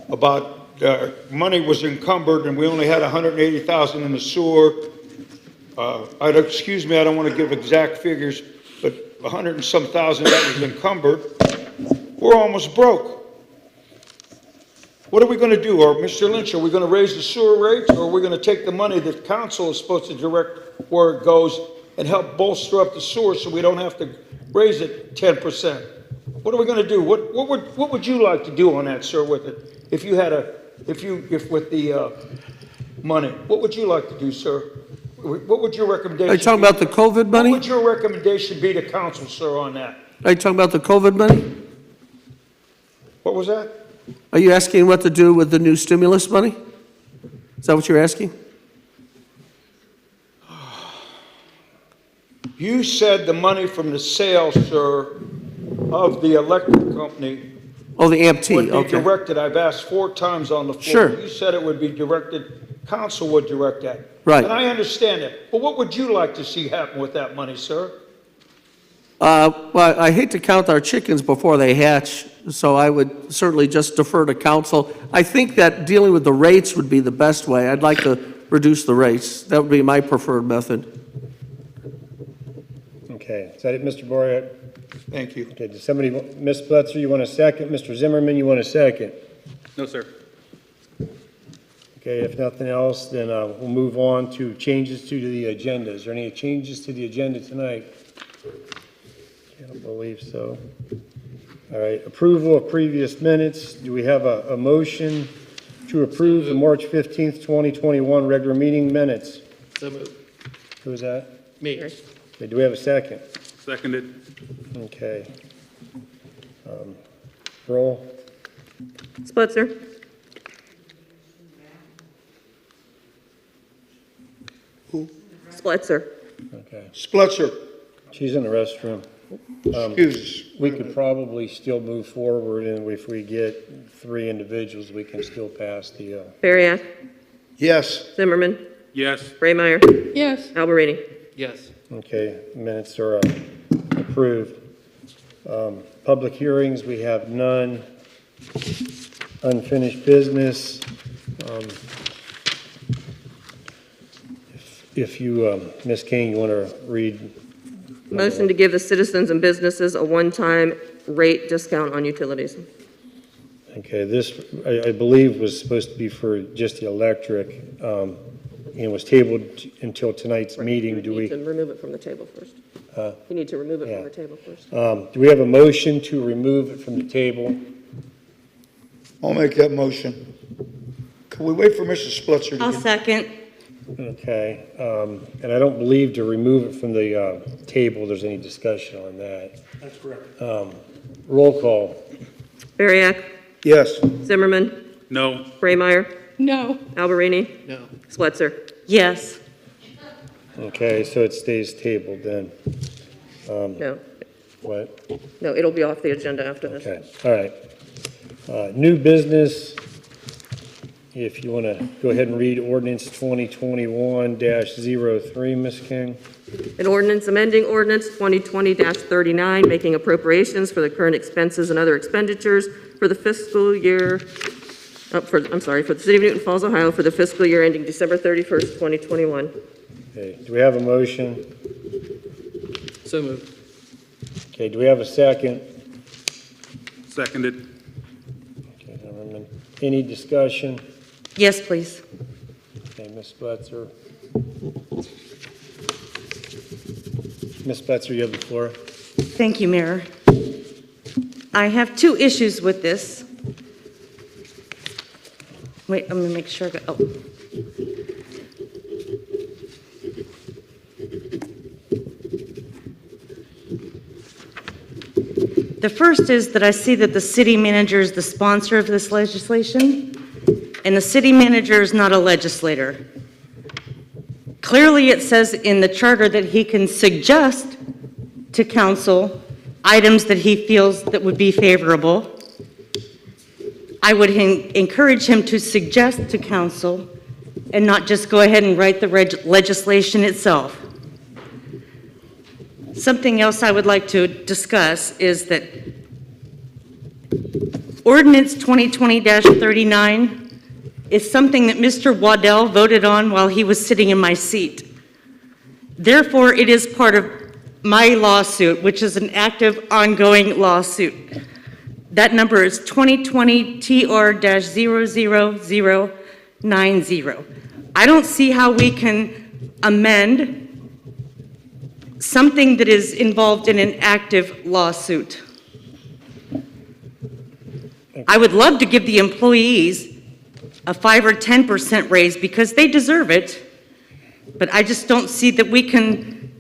about money was encumbered and we only had 180,000 in the sewer. Excuse me, I don't want to give exact figures, but 100 and some thousand that was encumbered. We're almost broke. What are we going to do? Or Mr. Lynch, are we going to raise the sewer rates, or are we going to take the money that council is supposed to direct where it goes and help bolster up the sewer so we don't have to raise it 10%? What are we going to do? What would you like to do on that, sir, with it? If you had with the money, what would you like to do, sir? What would your recommendation Are you talking about the COVID money? What would your recommendation be to council, sir, on that? Are you talking about the COVID money? What was that? Are you asking what to do with the new stimulus money? Is that what you're asking? You said the money from the sale, sir, of the electric company Oh, the AMT, would be okay. directed. I've asked 4 times on the floor. Sure. You said it would be directed, council would direct that. Right. And I understand it. But what would you like to see happen with that money, sir? Well, I hate to count our chickens before they hatch, so I would certainly just defer to council. I think that dealing with the rates would be the best way. I'd like to reduce the rates. That would be my preferred method. Okay, is that it, Mr. Boriak? Thank you. Okay, does somebody, Ms. Pletzer, you want a second? Mr. Zimmerman, you want a second? No, sir. Okay, if nothing else, then we'll move on to changes to the agenda. Is there any changes to the agenda tonight? I don't believe so. All right, approval of previous minutes. Do we have a motion to approve the March 15th, 2021 regular meeting minutes? So moved. Who is that? Me. Okay, do we have a second? Seconded. Okay. Roll. Spitzer. Who? Splitzer. Okay. Splitzer. She's in the restroom. Excuse. We could probably still move forward, and if we get 3 individuals, we can still pass the, Bariak, Yes. Zimmerman, Yes. Raymeyer, Yes, Alberini. Yes. okay, minutes are approved. Public hearings, we have none. Unfinished business. If you, Ms. King, you want to read? Motion to give the citizens and businesses a one-time rate discount on utilities. Okay, this, I believe, was supposed to be for just the electric, and was tabled until tonight's meeting. Do You we? need to remove it from the table first. You need to remove it from the table first. Do we have a motion to remove it from the table? I'll make that motion. Can we wait for Mr. Splitzer to I'll get... second. Okay, and I don't believe to remove it from the table, there's any discussion on that. That's correct. Roll call. Bariak, Yes. Zimmerman, No. Raymeyer, no, Alberini, No. Swetzer. Yes. Okay, so it stays tabled then. No, What? no, it'll be off the agenda after this. Okay, all right. New business, if you want to go ahead and read ordinance 2021-03, Ms. King. An ordinance amending ordinance 2020-39, making appropriations for the current expenses and other expenditures for the fiscal year, for the City of Newton Falls, Ohio, for the fiscal year ending December 31st, 2021. Okay, do we have a motion? So moved. Okay, do we have a second? Seconded. Okay, any discussion? Yes, please. Okay, Ms. Spletzer. Ms. Spletzer, you have the floor. Thank you, Mayor. I have 2 issues with this. Wait, I'm going to make sure I got, oh. The first is that I see that the city manager is the sponsor of this legislation, and the city manager is not a legislator. Clearly, it says in the charter that he can suggest to council items that he feels that would be favorable. I would encourage him to suggest to council and not just go ahead and write the legislation itself. Something else I would like to discuss is that Ordinance 2020-39 is something that Mr. Waddell voted on while he was sitting in my seat. Therefore, it is part of my lawsuit, which is an active, ongoing lawsuit. That number is 2020-TR-00090. I don't see how we can amend something that is involved in an active lawsuit. I would love to give the employees a 5 or 10% raise because they deserve it, but I just don't see that we can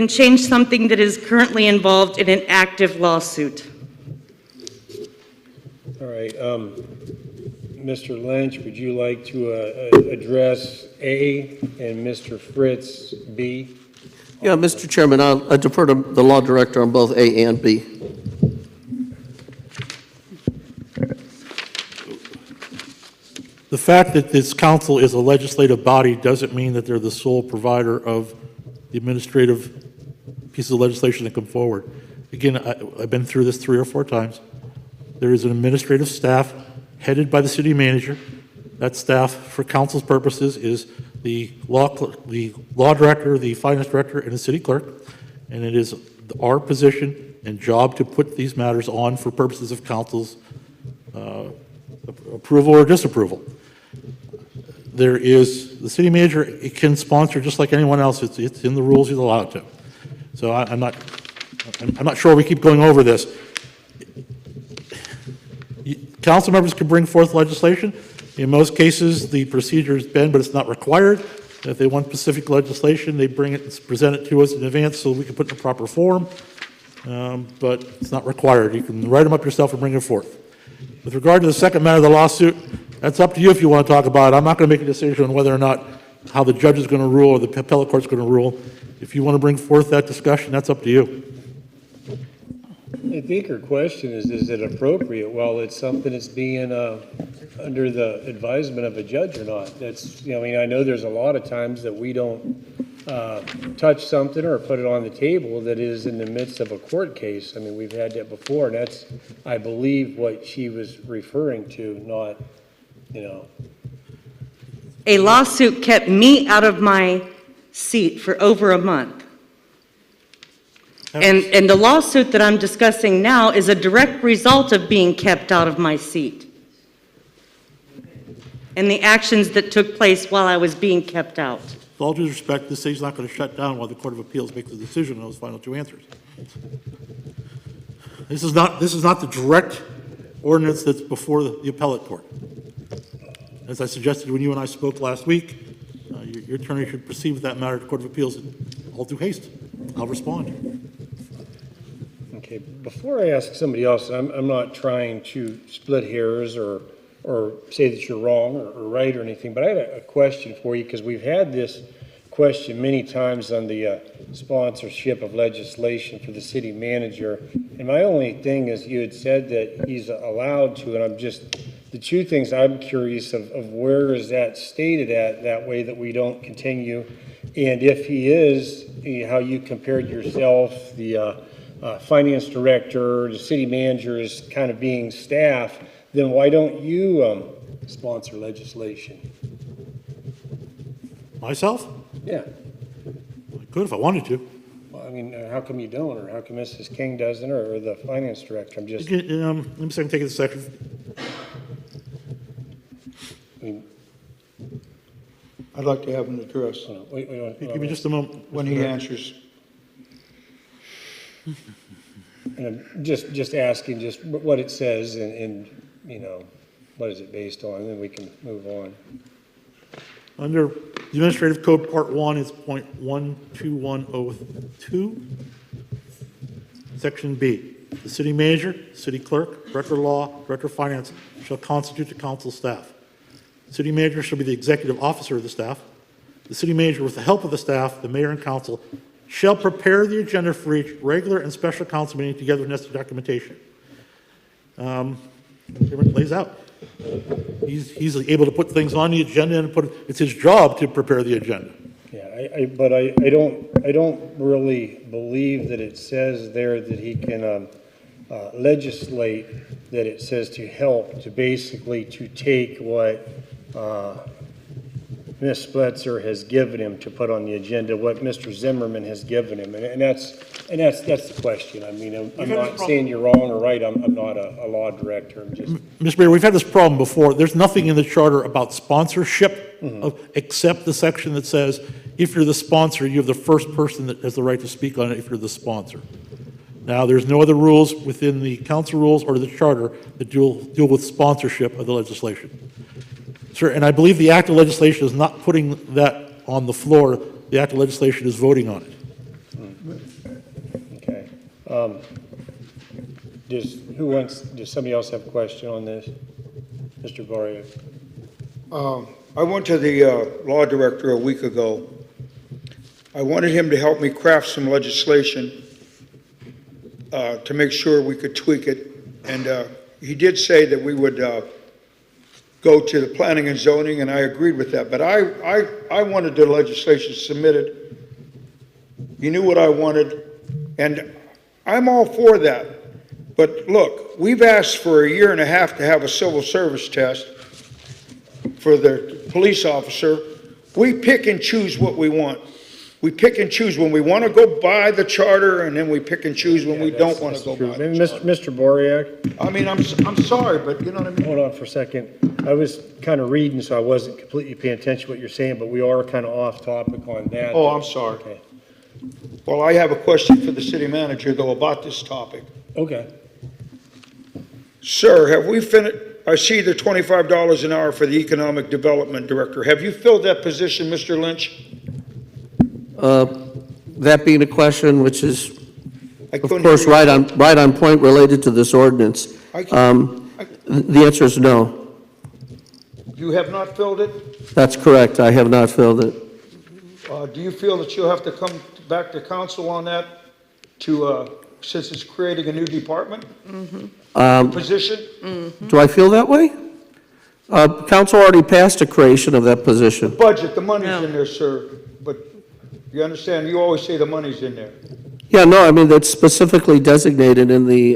change something that is currently involved in an active lawsuit. All right, Mr. Lynch, would you like to address A and Mr. Fritz B? Yeah, Mr. Chairman, I defer to the law director on both A and B. The fact that this council is a legislative body doesn't mean that they're the sole provider of the administrative pieces of legislation that come forward. Again, I've been through this 3 or 4 times. There is an administrative staff headed by the city manager. That staff, for council's purposes, is the law director, the finance director, and the city clerk. And it is our position and job to put these matters on for purposes of council's approval or disapproval. There is, the city manager, it can sponsor just like anyone else. It's in the rules, he's allowed to. So I'm not sure we keep going over this. Council members can bring forth legislation. In most cases, the procedure has been, but it's not required. If they want specific legislation, they bring it, present it to us in advance so we can put it in the proper form. But it's not required. You can write them up yourself and bring it forth. With regard to the second matter of the lawsuit, that's up to you if you want to talk about it. I'm not going to make a decision on whether or not how the judge is going to rule or the appellate court is going to rule. If you want to bring forth that discussion, that's up to you. I think her question is it appropriate? Well, it's something that's being, under the advisement of a judge or not. That's, I mean, I know there's a lot of times that we don't, touch something or put it on the table that is in the midst of a court case. I mean, we've had that before, and that's, I believe, what she was referring to, not, A lawsuit kept me out of my seat for over a month. And the lawsuit that I'm discussing now is a direct result of being kept out of my seat and the actions that took place while I was being kept out. With all due respect, this city's not going to shut down while the Court of Appeals makes a decision on those final two answers. This is not the direct ordinance that's before the appellate court. As I suggested when you and I spoke last week, your attorney should proceed with that matter to the Court of Appeals in all due haste. I'll respond. Okay, before I ask somebody else, I'm not trying to split hairs or say that you're wrong or right or anything, but I had a question for you, because we've had this question many times on the sponsorship of legislation for the city manager. And my only thing is, you had said that he's allowed to, and the two things I'm curious of where is that stated at, that way that we don't continue. And if he is, how you compared yourself, the finance director, the city manager is kind of being staff, then why don't you sponsor legislation? Myself? Yeah. I could if I wanted to. Well, I mean, how come you don't, or how come Mrs. King doesn't, or the finance director? I'm just. Let me see if I can take it a second. I mean, I'd like to have him address Give me just a moment. when he answers. And I'm just asking just what it says and what is it based on, and then we can move on. Under the Administrative Code Part 1, it's .12102, Section B. The city manager, city clerk, director of law, director of finance shall constitute the council staff. The city manager shall be the executive officer of the staff. The city manager, with the help of the staff, the mayor and council, shall prepare the agenda for each regular and special council meeting together with necessary documentation. It lays out. He's able to put things on the agenda and it's his job to prepare the agenda. Yeah, but I don't really believe that it says there that he can legislate, that it says to help, to basically to take what Ms. Spletzer has given him to put on the agenda, what Mr. Zimmerman has given him, and that's the question. I mean, I'm not saying you're wrong or right. I'm not a law director. I'm just. Mr. Mayor, we've had this problem before. There's nothing in the charter about sponsorship except the section that says if you're the sponsor, you have the first person that has the right to speak on it if you're the sponsor. Now, there's no other rules within the council rules or the charter that deal with sponsorship of the legislation. Sir, and I believe the act of legislation is not putting that on the floor. The act of legislation is voting on it. Okay. Does somebody else have a question on this? Mr. Barria? I went to the law director a week ago. I wanted him to help me craft some legislation to make sure we could tweak it. And he did say that we would go to the planning and zoning, and I agreed with that. But I wanted the legislation submitted. He knew what I wanted, and I'm all for that. But look, we've asked for a year and a half to have a civil service test for the police officer. We pick and choose what we want. We pick and choose when we want to go by the charter, and then we pick and choose when we don't want to go by the charter. Mr. Boriak? I mean, I'm sorry, but you know what I mean? Hold on for a second. I was kind of reading, so I wasn't completely paying attention to what you're saying, but we are kind of off topic on that. Oh, I'm sorry. Okay. Well, I have a question for the city manager, though, about this topic. Okay. Sir, have we finished? I see the $25 an hour for the economic development director. Have you filled that position, Mr. Lynch? That being a question which is, of course, right on point related to this ordinance, the answer is no. You have not filled it? That's correct. I have not filled it. Do you feel that you'll have to come back to council on that to since it's creating a new department, position? Do I feel that way? Council already passed a creation of that position. Budget, the money's in there, sir, but you understand, you always say the money's in there. Yeah, no, I mean, that's specifically designated in the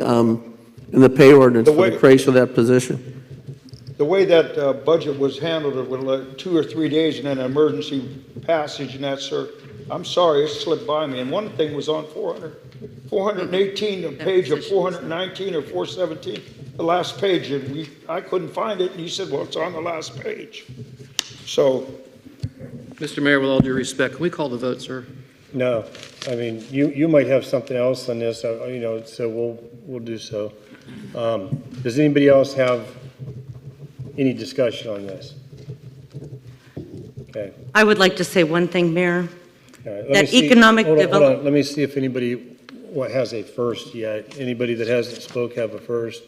pay ordinance for the creation of that position. The way that budget was handled, it was like 2 or 3 days and then an emergency passage and that, sir, I'm sorry, it slipped by me. And one thing was on 418, the page of 419 or 417, the last page, and I couldn't find it, and you said, well, it's on the last page. So. Mr. Mayor, with all due respect, can we call the vote, sir? No, I mean, you might have something else on this, you know, so we'll do so. Does anybody else have any discussion on this? Okay. I would like to say one thing, Mayor. All right, That economic development. Hold on, let me see if anybody has a first yet. Anybody that hasn't spoke have a first?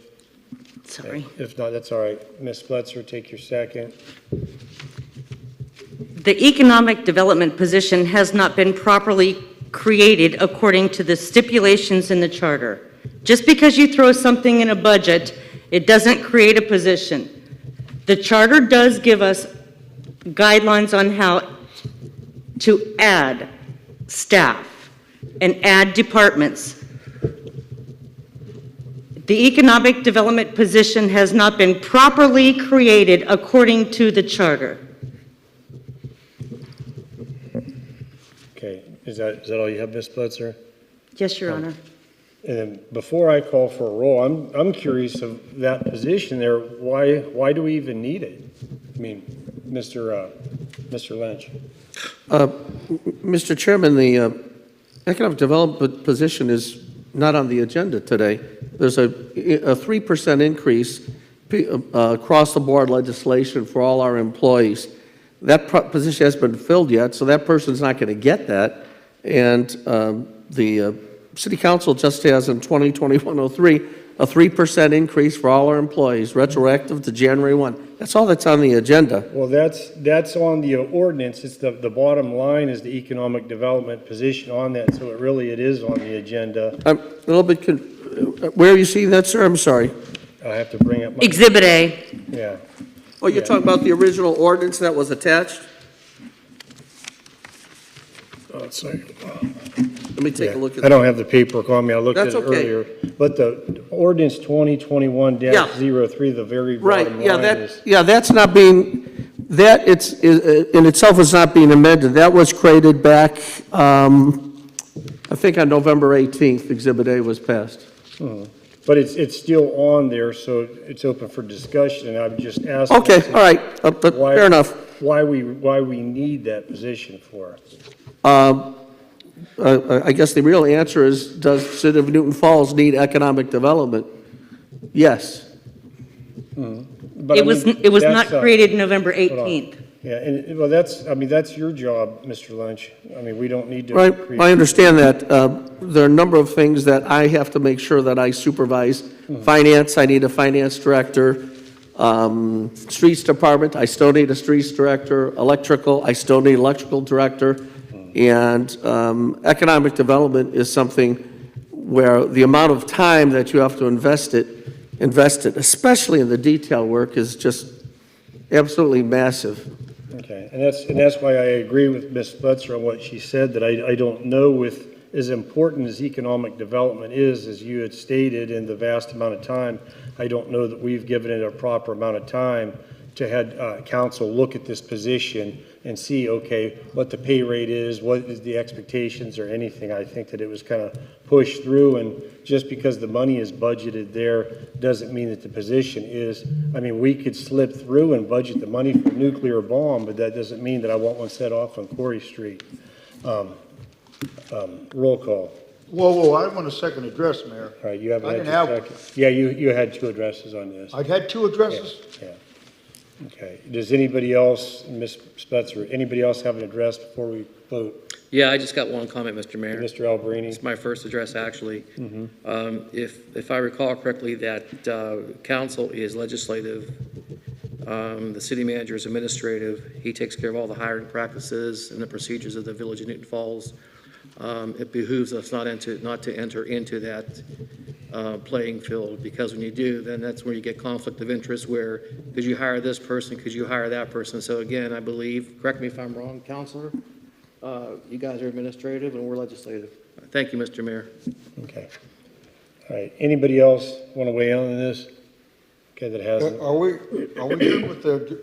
Sorry. Okay. If not, that's all right. Ms. Fletcher, take your second. The economic development position has not been properly created according to the stipulations in the charter. Just because you throw something in a budget, it doesn't create a position. The charter does give us guidelines on how to add staff and add departments. The economic development position has not been properly created according to the charter. Okay, is that all you have, Ms. Blitzer? Yes, Your Honor. And then before I call for a roll, I'm curious of that position there. Why do we even need it? I mean, Mr. Lynch. Mr. Chairman, the economic development position is not on the agenda today. There's a 3% increase across the board legislation for all our employees. That position hasn't been filled yet, so that person's not going to get that. And the City Council just has in 2021-03 a 3% increase for all our employees, retroactive to January 1. That's all that's on the agenda. Well, that's on the ordinance. It's the bottom line is the economic development position on that, so it is on the agenda. I'm a little bit, where are you seeing that, sir? I'm sorry. I have to bring up my. Exhibit A. Yeah. Oh, you're talking about the original ordinance that was attached? Let's see. Let me take a look at I don't have the paperwork on me. I looked at it That's okay. earlier. But the ordinance 2021-03, the very Right, bottom yeah, line that, is. yeah, that's not being, that it's, in itself is not being amended. That was created back, I think on November 18th, Exhibit A was passed. But it's still on there, so it's open for discussion, and I'm just asking. Okay, all right, fair enough. Why we need that position for. I guess the real answer is, does the City of Newton Falls need economic development? Yes. But It was not created November 18th. Yeah, and, well, that's your job, Mr. Lynch. I mean, we don't need to. Right, create. I understand that. There are a number of things that I have to make sure that I supervise. Finance, I need a finance director. Streets department, I still need a streets director. Electrical, I still need electrical director. And economic development is something where the amount of time that you have to invest it, especially in the detail work, is just absolutely massive. Okay, and that's why I agree with Ms. Blitzer on what she said, that I don't know with as important as economic development is, as you had stated, in the vast amount of time, I don't know that we've given it a proper amount of time to have council look at this position and see, okay, what the pay rate is, what is the expectations or anything. I think that it was kind of pushed through, and just because the money is budgeted there doesn't mean that the position is. I mean, we could slip through and budget the money for a nuclear bomb, but that doesn't mean that I want one set off on Quarry Street. Roll call. Whoa, I want a second address, Mayor. All right, you haven't I had didn't your have second. Yeah, you had two addresses on this. I'd had two addresses? Yeah. Okay. Does anybody else, Ms. Spetzer, anybody else have an address before we vote? Yeah, I just got one comment, Mr. Mayor. Mr. Alberini? It's my first address, actually. If I recall correctly, that council is legislative, the city manager is administrative. He takes care of all the hiring practices and the procedures of the Village of Newton Falls. it behooves us not to enter into that playing field, because when you do, then that's where you get conflict of interest, where, could you hire this person, could you hire that person? So again, I believe, correct me if I'm wrong, Counselor, you guys are administrative and we're legislative. Thank you, Mr. Mayor. Okay. All right. Anybody else want to weigh in on this? Okay, that hasn't. Are we good with the,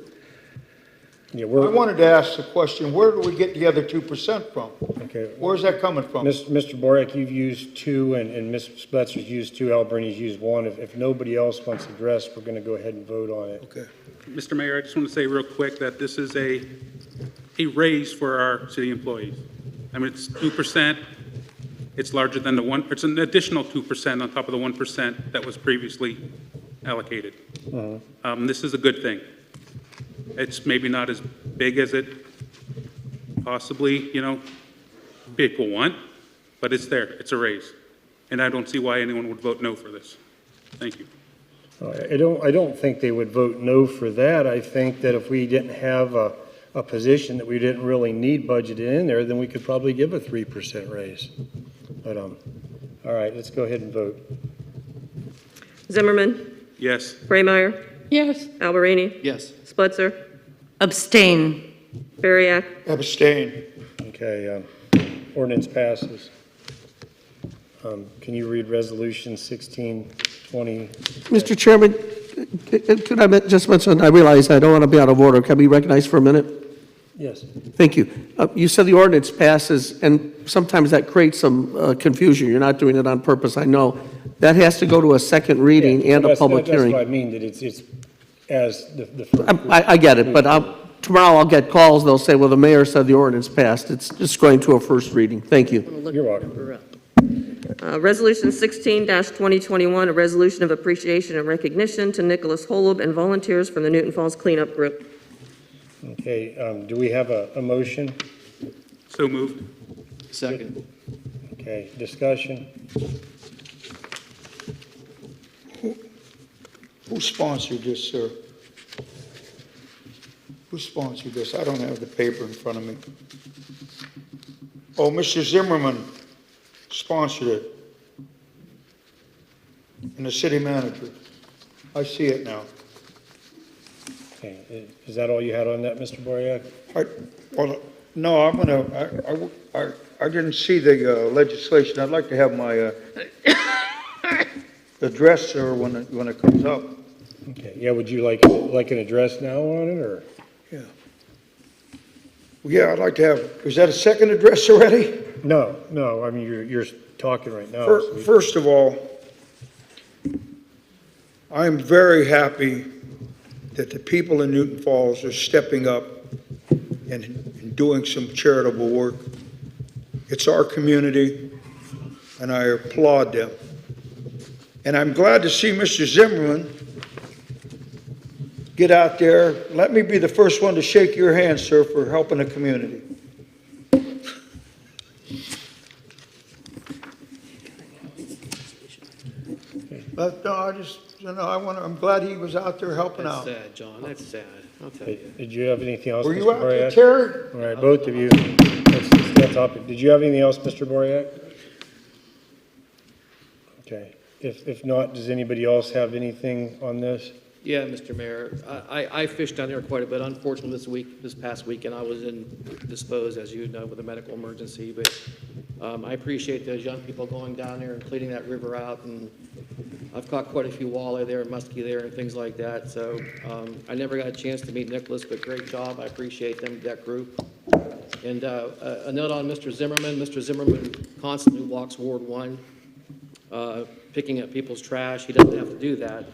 Yeah, I wanted to ask the question, where do we get the other 2% from? Okay. Where's that coming from? Mr. Borek, you've used 2, and Ms. Spencer's used 2, Alberni's used 1. If nobody else wants to address, we're going to go ahead and vote on it. Okay. Mr. Mayor, I just want to say real quick that this is a raise for our city employees. I mean, it's 2%. It's larger than the 1, it's an additional 2% on top of the 1% that was previously allocated. This is a good thing. It's maybe not as big as it possibly, people want, but it's there. It's a raise. And I don't see why anyone would vote no for this. Thank you. I don't think they would vote no for that. I think that if we didn't have a position that we didn't really need budgeted in there, then we could probably give a 3% raise. But, all right, let's go ahead and vote. Zimmerman? Yes. Freymire? Yes. Alberini? Yes. Spletzer? Abstain. Bariak? Abstain. Okay, ordinance passes. Can you read resolution 1620? Mr. Chairman, could I just mention, I realize I don't want to be out of order. Can I be recognized for a minute? Yes. Thank you. You said the ordinance passes, and sometimes that creates some confusion. You're not doing it on purpose, I know. That has to go to a second reading and a public hearing. That's what I mean, that it's as the first. I get it, but tomorrow I'll get calls, they'll say, well, the mayor said the ordinance passed. It's just going to a first reading. Thank you. You're welcome. Resolution 16-2021, a resolution of appreciation and recognition to Nicholas Holub and volunteers from the Newton Falls Cleanup Group. Okay, do we have a motion? So moved. Second. Okay, discussion? Who sponsored this, sir? Who sponsored this? I don't have the paper in front of me. Oh, Mr. Zimmerman sponsored it. And the city manager. I see it now. Okay, is that all you had on that, Mr. Boryak? Well, no, I didn't see the legislation. I'd like to have my address, sir, when it comes up. Okay, yeah, would you like an address now on it, or? Yeah. Well, yeah, I'd like to have, is that a second address already? No, I mean, you're talking right now. First of all, I'm very happy that the people in Newton Falls are stepping up and doing some charitable work. It's our community, and I applaud them. And I'm glad to see Mr. Zimmerman get out there. Let me be the first one to shake your hand, sir, for helping the community. But no, I'm glad he was out there helping out. That's sad, John, that's sad. I'll tell you. Did you have anything else, Were Mr. you out there, Boryak? Terry? All right, both of you. That's that topic. Did you have anything else, Mr. Boryak? Okay. If not, does anybody else have anything on this? Yeah, Mr. Mayor, I fished down there quite a bit. Unfortunately, this past weekend, I was indisposed, as you know, with a medical emergency, but I appreciate those young people going down there and cleaning that river out, and I've caught quite a few walleye there, muskie there, and things like that, so I never got a chance to meet Nicholas, but great job. I appreciate them, that group. And a note on Mr. Zimmerman. Mr. Zimmerman constantly walks Ward 1, picking up people's trash. He doesn't have to do that.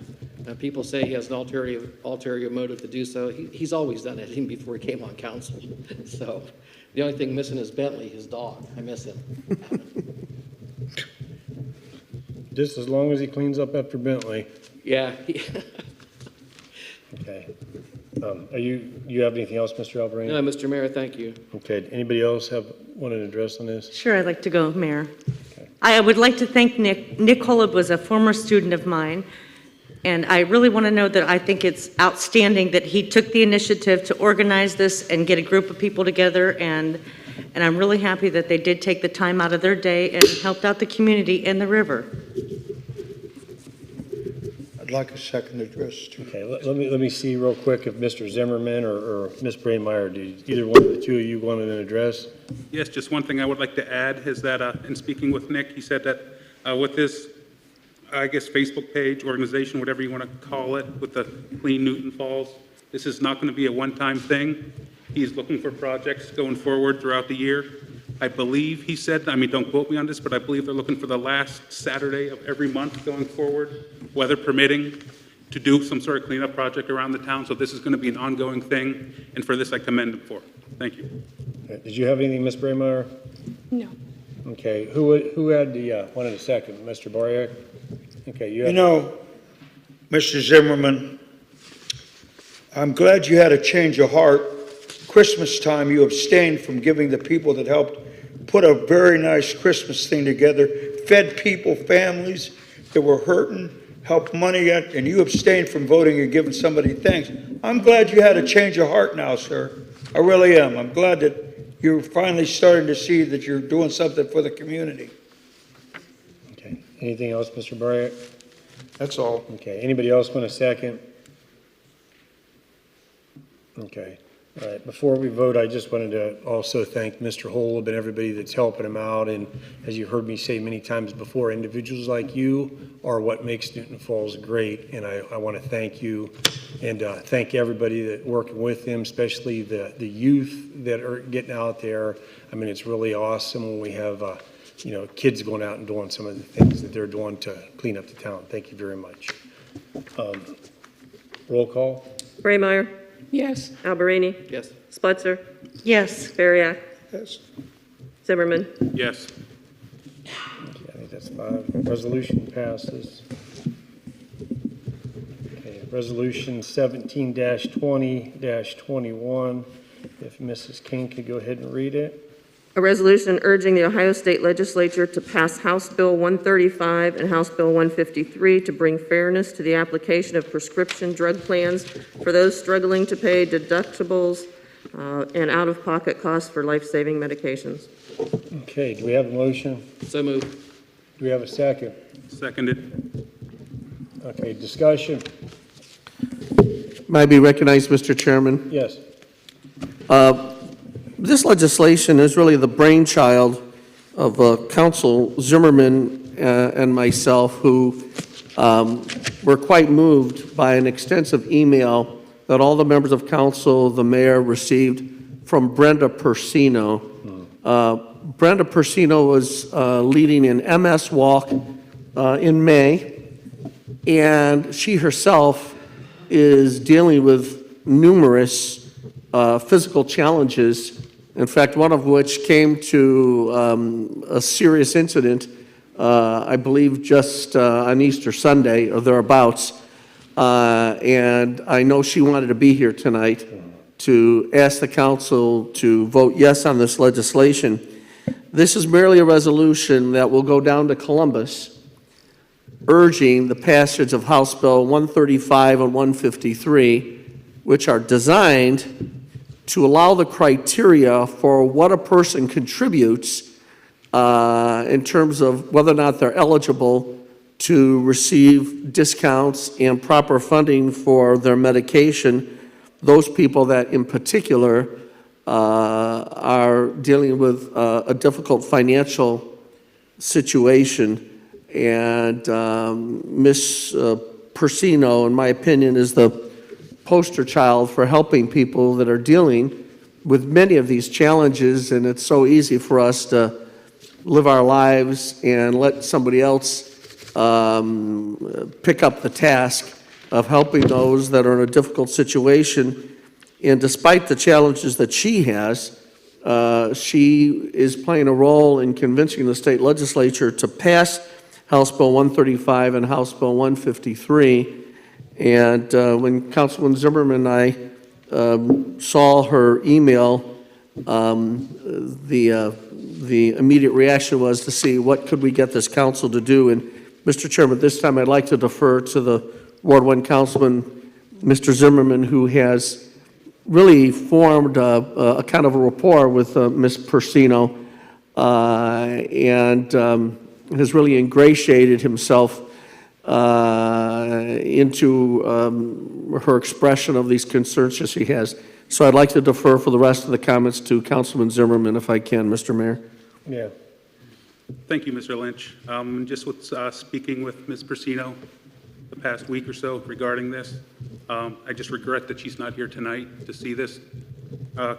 People say he has an ulterior motive to do so. He's always done it, even before he came on council. So the only thing missing is Bentley, his dog. I miss him. Just as long as he cleans up after Bentley. Yeah. Okay. You have anything else, Mr. Alvarino? No, Mr. Mayor, thank you. Okay. Anybody else want an address on this? Sure, I'd like to go, Mayor. I would like to thank Nick. Nick Holub was a former student of mine, and I really want to know that I think it's outstanding that he took the initiative to organize this and get a group of people together and and I'm really happy that they did take the time out of their day and helped out the community and the river. I'd like a second address too. Okay, let me see real quick if Mr. Zimmerman or Ms. Braymire, do either one of the two of you want an address? Yes, just one thing I would like to add is that, in speaking with Nick, he said that with this, I guess, Facebook page, organization, whatever you want to call it, with the Clean Newton Falls, this is not going to be a one-time thing. He's looking for projects going forward throughout the year. I believe he said, I mean, don't quote me on this, but I believe they're looking for the last Saturday of every month going forward, weather permitting, to do some sort of cleanup project around the town. So this is going to be an ongoing thing, and for this I commend him for. Thank you. Okay, did you have anything, Ms. Braymire? No. Okay, who had the, wanted a second? Mr. Boriak? Okay, you have. You know, Mr. Zimmerman, I'm glad you had a change of heart. Christmas time, you abstained from giving the people that helped put a very nice Christmas thing together, fed people, families that were hurting, helped money out, and you abstained from voting and giving somebody thanks. I'm glad you had a change of heart now, sir. I really am. I'm glad that you're finally starting to see that you're doing something for the community. Okay, anything else, Mr. Boriak? That's all. Okay, anybody else want a second? Okay. All right, before we vote, I just wanted to also thank Mr. Holub and everybody that's helping him out. And as you heard me say many times before, individuals like you are what makes Newton Falls great. And I want to thank you and thank everybody that working with him, especially the youth that are getting out there. I mean, it's really awesome when we have, you know, kids going out and doing some of the things that they're doing to clean up the town. Thank you very much. Roll call. Braymire. Yes. Alberini. Yes. Spitzer. Yes. Bariak. Yes. Zimmerman. Yes. Okay, I think that's 5. Resolution passes. Okay, resolution 17-20-21. If Mrs. King could go ahead and read it. A resolution urging the Ohio State Legislature to pass House Bill 135 and House Bill 153 to bring fairness to the application of prescription drug plans for those struggling to pay deductibles and out-of-pocket costs for life-saving medications. Okay, do we have a motion? So moved. Do we have a second? Seconded. Okay, discussion? May I be recognized, Mr. Chairman? Yes. This legislation is really the brainchild of Counsel Zimmerman and myself, who were quite moved by an extensive email that all the members of council, the mayor, received from Brenda Persino. Brenda Persino was leading an MS walk in May, and she herself is dealing with numerous physical challenges, in fact, one of which came to a serious incident, I believe just on Easter Sunday or thereabouts. And I know she wanted to be here tonight to ask the council to vote yes on this legislation. This is merely a resolution that will go down to Columbus, urging the passage of House Bill 135 and 153, which are designed to allow the criteria for what a person contributes in terms of whether or not they're eligible to receive discounts and proper funding for their medication. Those people that in particular are dealing with a difficult financial situation. And Ms. Persino, in my opinion, is the poster child for helping people that are dealing with many of these challenges, and it's so easy for us to live our lives and let somebody else pick up the task of helping those that are in a difficult situation. And despite the challenges that she has, she is playing a role in convincing the state legislature to pass House Bill 135 and House Bill 153. And when Councilman Zimmerman and I saw her email, the immediate reaction was to see what could we get this council to do. And Mr. Chairman, this time I'd like to defer to the Ward 1 Councilman, Mr. Zimmerman, who has really formed a kind of a rapport with Ms. Persino, and has really ingratiated himself into her expression of these concerns that she has. So I'd like to defer for the rest of the comments to Councilman Zimmerman, if I can, Mr. Mayor. Yeah. Thank you, Mr. Lynch. Just with speaking with Ms. Persino the past week or so regarding this, I just regret that she's not here tonight to see this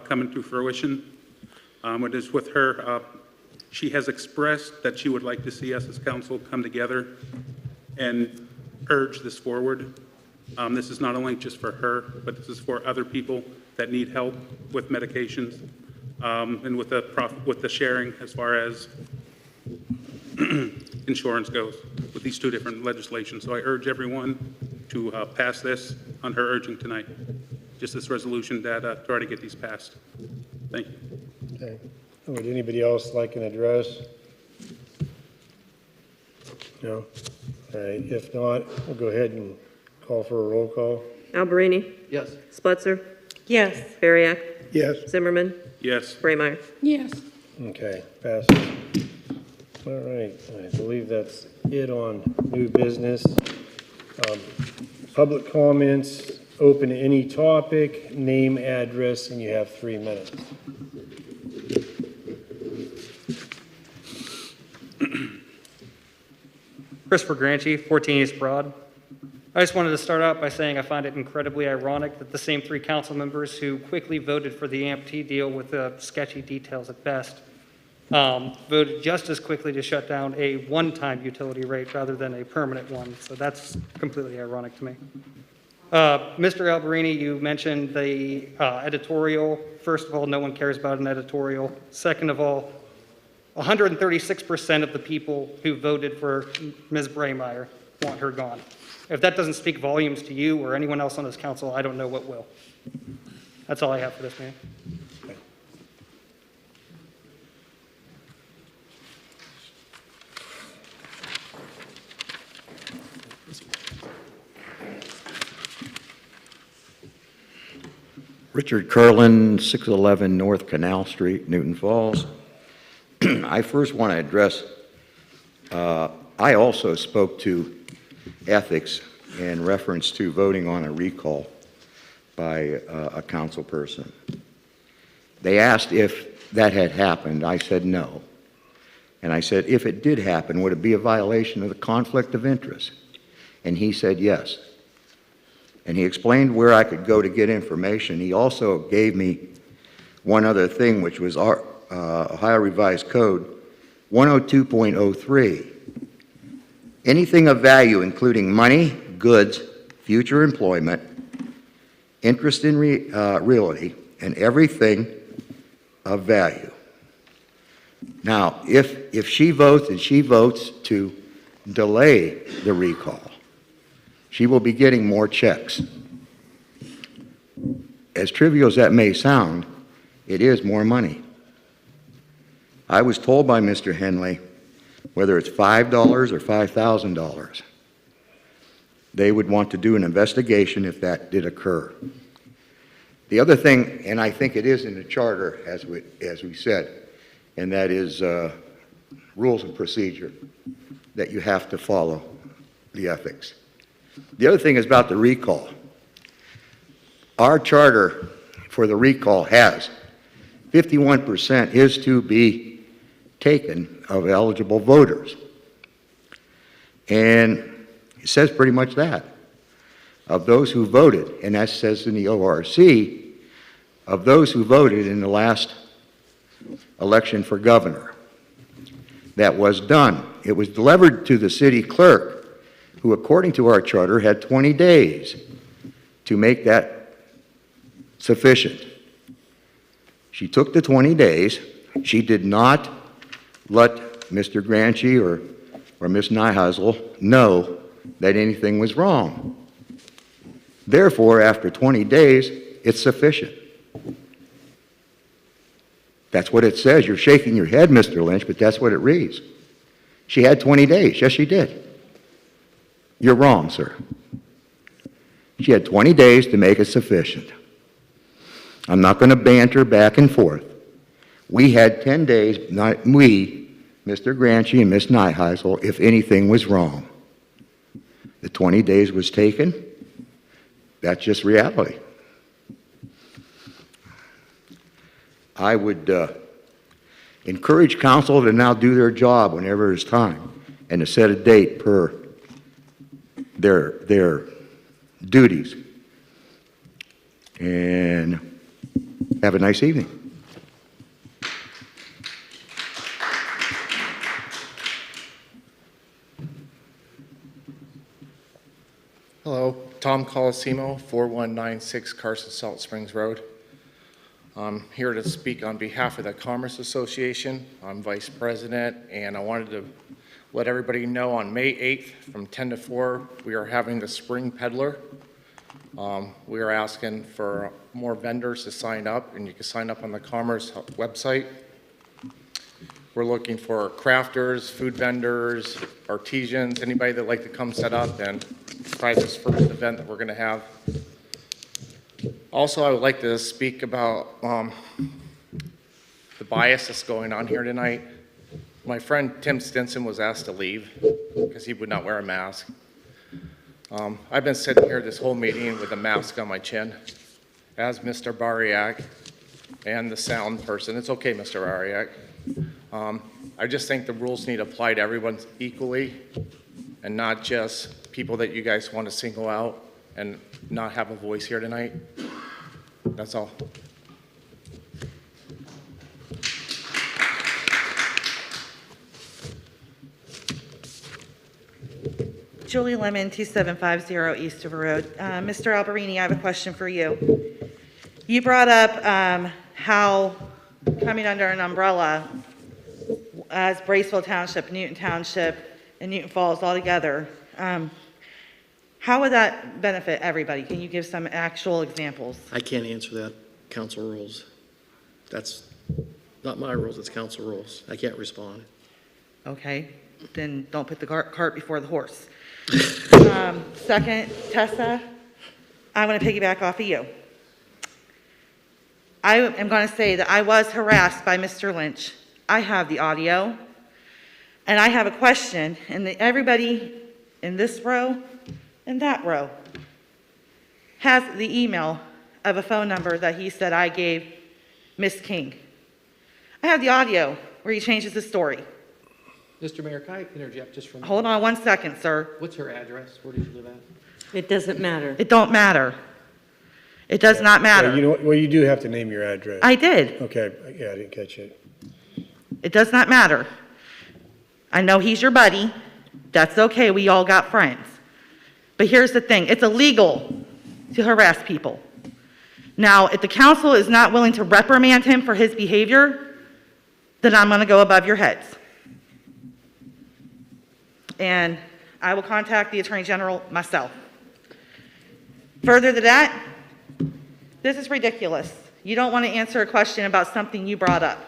coming to fruition. It is with her, she has expressed that she would like to see us as council come together and urge this forward. This is not only just for her, but this is for other people that need help with medications and with the sharing as far as insurance goes with these two different legislations. So I urge everyone to pass this on her urging tonight. Just this resolution that try to get these passed. Thank you. Okay. Would anybody else like an address? No? All right, if not, we'll go ahead and call for a roll call. Alberini? Yes. Spletzer? Yes. Bariak? Yes. Zimmerman? Yes. Braymire? Yes. Okay, passes. All right, I believe that's it on new business. Public comments, open to any topic, name, address, and you have 3 minutes. Christopher Granchi, 14 East Broad. I just wanted to start out by saying I find it incredibly ironic that the same 3 council members who quickly voted for the AMT deal with sketchy details at best voted just as quickly to shut down a one-time utility rate rather than a permanent one. So that's completely ironic to me. Mr. Alberini, you mentioned the editorial. First of all, no one cares about an editorial. Second of all, 136% of the people who voted for Ms. Braymire want her gone. If that doesn't speak volumes to you or anyone else on this council, I don't know what will. That's all I have for this meeting. Richard Curlin, 611 North Canal Street, Newton Falls. I first want to address, I also spoke to ethics in reference to voting on a recall by a council person. They asked if that had happened. I said no. And I said, if it did happen, would it be a violation of the conflict of interest? And he said yes. And he explained where I could go to get information. He also gave me one other thing, which was our Ohio Revised Code 102.03. Anything of value, including money, goods, future employment, interest in realty, and everything of value. Now, if she votes and she votes to delay the recall, she will be getting more checks. As trivial as that may sound, it is more money. I was told by Mr. Henley, whether it's $5 or $5,000, they would want to do an investigation if that did occur. The other thing, and I think it is in the charter, as we said, and that is rules of procedure that you have to follow, the ethics. The other thing is about the recall. Our charter for the recall has 51% is to be taken of eligible voters. And it says pretty much that. Of those who voted, and that says in the ORC, of those who voted in the last election for governor. That was done. It was delivered to the city clerk, who, according to our charter, had 20 days to make that sufficient. She took the 20 days. She did not let Mr. Granchi or Ms. Nyhusel know that anything was wrong. Therefore, after 20 days, it's sufficient. That's what it says. You're shaking your head, Mr. Lynch, but that's what it reads. She had 20 days. Yes, she did. You're wrong, sir. She had 20 days to make it sufficient. I'm not going to banter back and forth. We had 10 days, not we, Mr. Granchi and Ms. Nyheisel, if anything was wrong. The 20 days was taken. That's just reality. I would encourage council to now do their job whenever it's time and to set a date per their duties. And have a nice evening. Hello, Tom Colosimo, 4196 Carson Salt Springs Road. I'm here to speak on behalf of the Commerce Association. I'm Vice President, and I wanted to let everybody know on May 8th from 10 to 4, we are having the Spring Peddler. We are asking for more vendors to sign up, and you can sign up on the Commerce website. We're looking for crafters, food vendors, artisans, anybody that'd like to come set up and try this first event that we're going to have. Also, I would like to speak about the bias that's going on here tonight. My friend Tim Stinson was asked to leave because he would not wear a mask. I've been sitting here this whole meeting with a mask on my chin, as Mr. Bariak and the sound person. It's okay, Mr. Bariak. I just think the rules need to apply to everyone equally and not just people that you guys want to single out and not have a voice here tonight. That's all. Julie Lemon, 2750 Eastover Road. Mr. Alberini, I have a question for you. You brought up how coming under an umbrella as Braceville Township, Newton Township, and Newton Falls all together, how would that benefit everybody? Can you give some actual examples? I can't answer that. Council rules. That's not my rules, it's council rules. I can't respond. Okay, then don't put the cart before the horse. Second, Tessa, I want to piggyback off of you. I am going to say that I was harassed by Mr. Lynch. I have the audio, and I have a question, and everybody in this row and that row has the email of a phone number that he said I gave Miss King. I have the audio where he changes the story. Mr. Mayor, can I interject just for a minute? Hold on 1 second, sir. What's her address? Where does she live at? It doesn't matter. It don't matter. It does not matter. You know what, well, you do have to name your address. I did. Okay, yeah, I didn't catch it. It does not matter. I know he's your buddy. That's okay. We all got friends. But here's the thing. It's illegal to harass people. Now, if the council is not willing to reprimand him for his behavior, then I'm going to go above your heads. And I will contact the Attorney General myself. Further to that, this is ridiculous. You don't want to answer a question about something you brought up.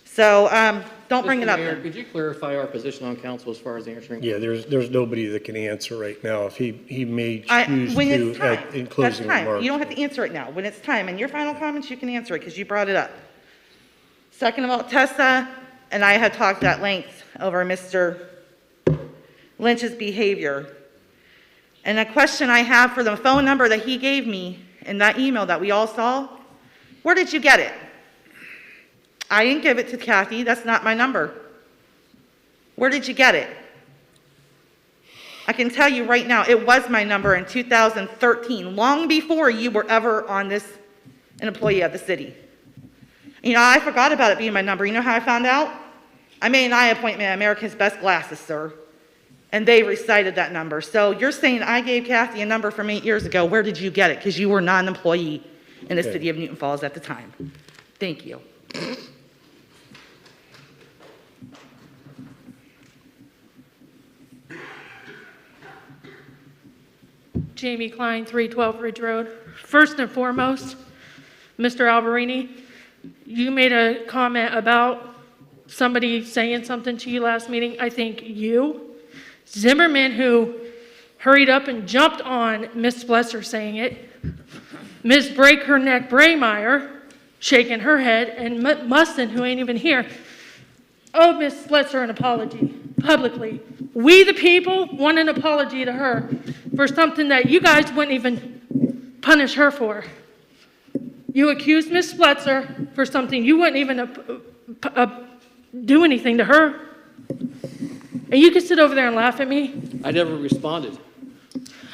So don't bring it up. Mr. Mayor, could you clarify our position on council as far as answering? Yeah, there's nobody that can answer right now. If he may choose when to it's time, in closing that's time. remarks. You don't have to answer it now. When it's time, and your final comments, you can answer it because you brought it up. Second of all, Tessa and I had talked at length over Mr. Lynch's behavior. And a question I have for the phone number that he gave me in that email that we all saw, where did you get it? I didn't give it to Kathy. That's not my number. Where did you get it? I can tell you right now, it was my number in 2013, long before you were ever on this, an employee of the city. You know, I forgot about it being my number. You know how I found out? I made an eye appointment at America's Best Glasses, sir. And they recited that number. So you're saying I gave Kathy a number from 8 years ago. Where did you get it? Because you were not an employee in the city of Newton Falls at the time. Thank you. Jamie Klein, 312 Ridge Road. First and foremost, Mr. Alberini, you made a comment about somebody saying something to you last meeting. I think you, Zimmerman, who hurried up and jumped on Miss Blesser saying it, Ms. Break Her Neck Braymeyer, shaking her head, and Mustin, who ain't even here, owed Ms. Spletzer an apology publicly. We, the people, want an apology to her for something that you guys wouldn't even punish her for. You accused Ms. Spletzer for something you wouldn't even do anything to her. And you can sit over there and laugh at me. I never responded.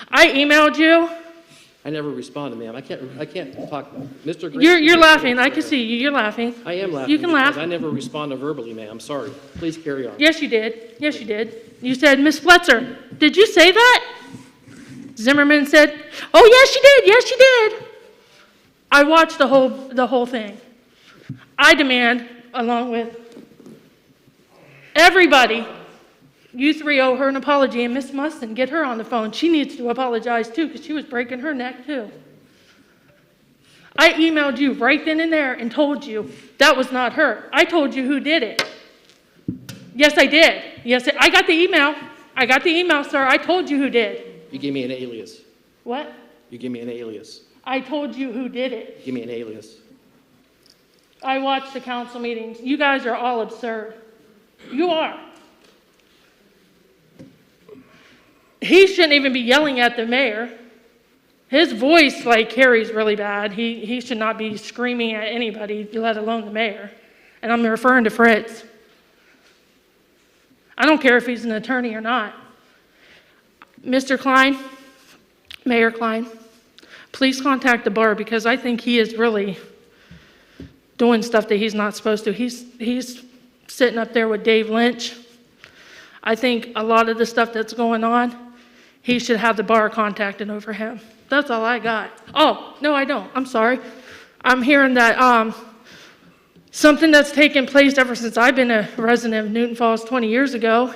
I emailed you. I never responded, ma'am. I can't talk. Mr. Green. You're laughing. I can see you. You're laughing. I am laughing. You can laugh. I never responded verbally, ma'am. Sorry. Please carry on. Yes, you did. Yes, you did. You said, Ms. Spletzer, did you say that? Zimmerman said, oh, yes, you did. Yes, you did. I watched the whole thing. I demand, along with everybody, you three owe her an apology, and Miss Mustin, get her on the phone. She needs to apologize too, because she was breaking her neck too. I emailed you right then and there and told you that was not her. I told you who did it. Yes, I did. Yes, I got the email. I got the email, sir. I told you who did. You gave me an alias. What? You gave me an alias. I told you who did it. Give me an alias. I watched the council meetings. You guys are all absurd. You are. He shouldn't even be yelling at the mayor. His voice carries really bad. He should not be screaming at anybody, let alone the mayor. And I'm referring to Fritz. I don't care if he's an attorney or not. Mr. Klein, Mayor Klein, please contact the bar, because I think he is really doing stuff that he's not supposed to. He's sitting up there with Dave Lynch. I think a lot of the stuff that's going on, he should have the bar contacted over him. That's all I got. Oh, no, I don't. I'm sorry. I'm hearing that something that's taken place ever since I've been a resident of Newton Falls 20 years ago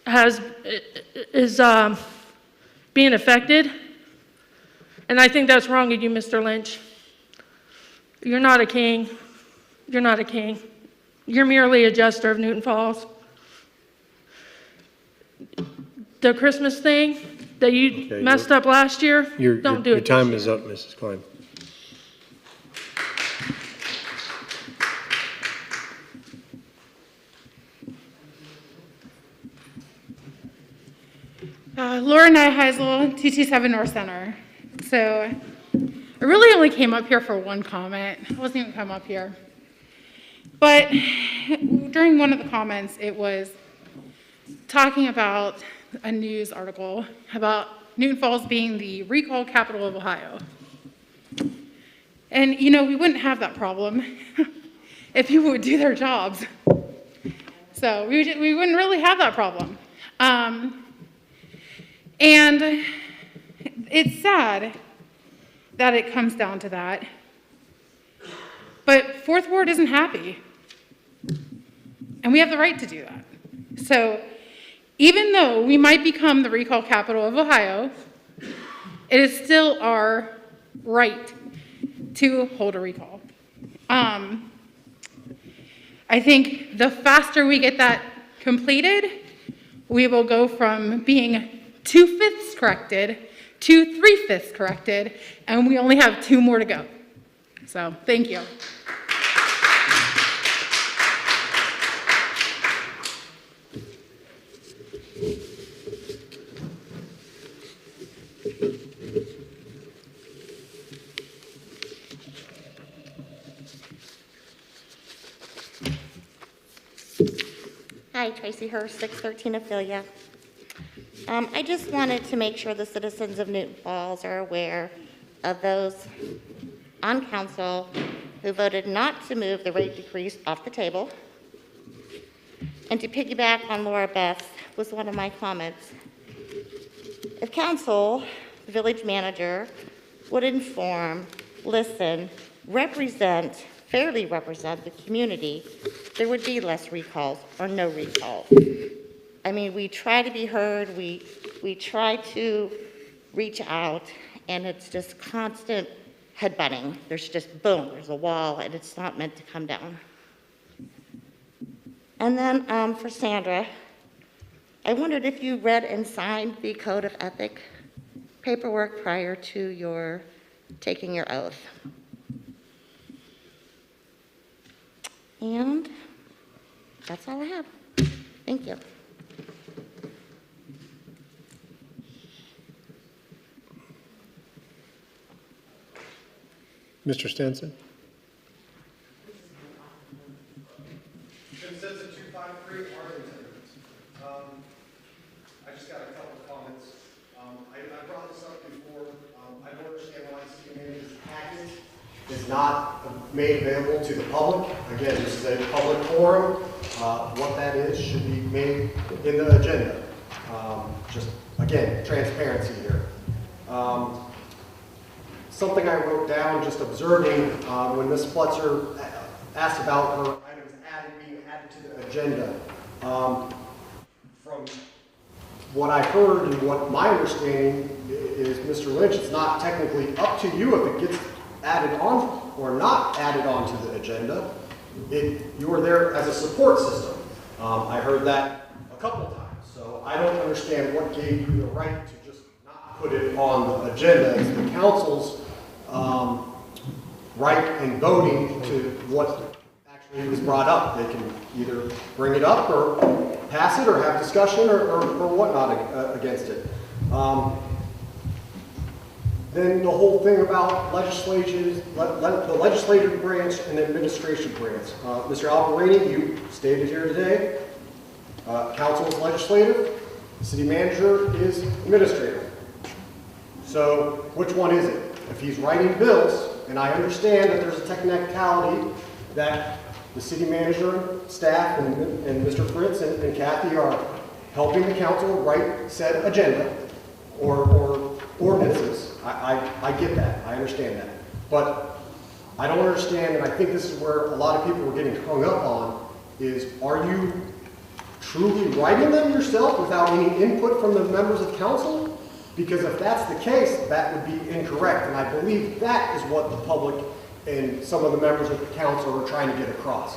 is being affected. And I think that's wrong of you, Mr. Lynch. You're not a king. You're not a king. You're merely a jester of Newton Falls. The Christmas thing that you messed up last year, don't do it. Your time is up, Mrs. Klein. Laura Nyheisel, 227 North Center. So I really only came up here for one comment. I wasn't even come up here. But during one of the comments, it was talking about a news article about Newton Falls being the recall capital of Ohio. And, we wouldn't have that problem if people would do their jobs. So we wouldn't really have that problem. And it's sad that it comes down to that. But Fourth Ward isn't happy. And we have the right to do that. So even though we might become the recall capital of Ohio, it is still our right to hold a recall. I think the faster we get that completed, we will go from being 2/5 corrected to 3/5 corrected, and we only have 2 more to go. So, thank you. Hi, Tracy Hurst, 613 Ophelia. I just wanted to make sure the citizens of Newton Falls are aware of those on council who voted not to move the rate decrease off the table. And to piggyback on Laura Beth was one of my comments. If council, the village manager, would inform, listen, fairly represent the community, there would be less recalls or no recalls. I mean, we try to be heard, we try to reach out, and it's just constant headbutting. There's just boom, there's a wall, and it's not meant to come down. And then for Sandra, I wondered if you read and signed the Code of Ethic paperwork prior to your taking your oath. And that's all I have. Thank you. Mr. Stinson? Jim Stinson, 253 Arlington. I just got a couple of comments. I brought this up before. I don't understand why the city manager's package is not made available to the public. Again, this is a public forum. What that is should be made in the agenda. Just, again, transparency here. Something I wrote down just observing when Ms. Fletcher asked about her items being added to the agenda. From what I heard and what my understanding is, Mr. Lynch, it's not technically up to you if it gets added on or not added onto the agenda. You are there as a support system. I heard that a couple of times, so I don't understand what gave you the right to just not put it on the agenda. It's the council's right in voting to what actually was brought up. They can either bring it up or pass it or have discussion or whatnot against it. Then the whole thing about the legislative branch and the administration branch. Mr. Alberini, you stated here today, council is legislative, city manager is administrative. So which one is it? If he's writing bills, and I understand that there's a technicality that the city manager, staff, and Mr. Fritz and Kathy are helping the council write said agenda or ordinances. I get that. I understand that. But I don't understand, and I think this is where a lot of people are getting hung up on, is are you truly writing them yourself without any input from the members of council? Because if that's the case, that would be incorrect. And I believe that is what the public and some of the members of the council are trying to get across.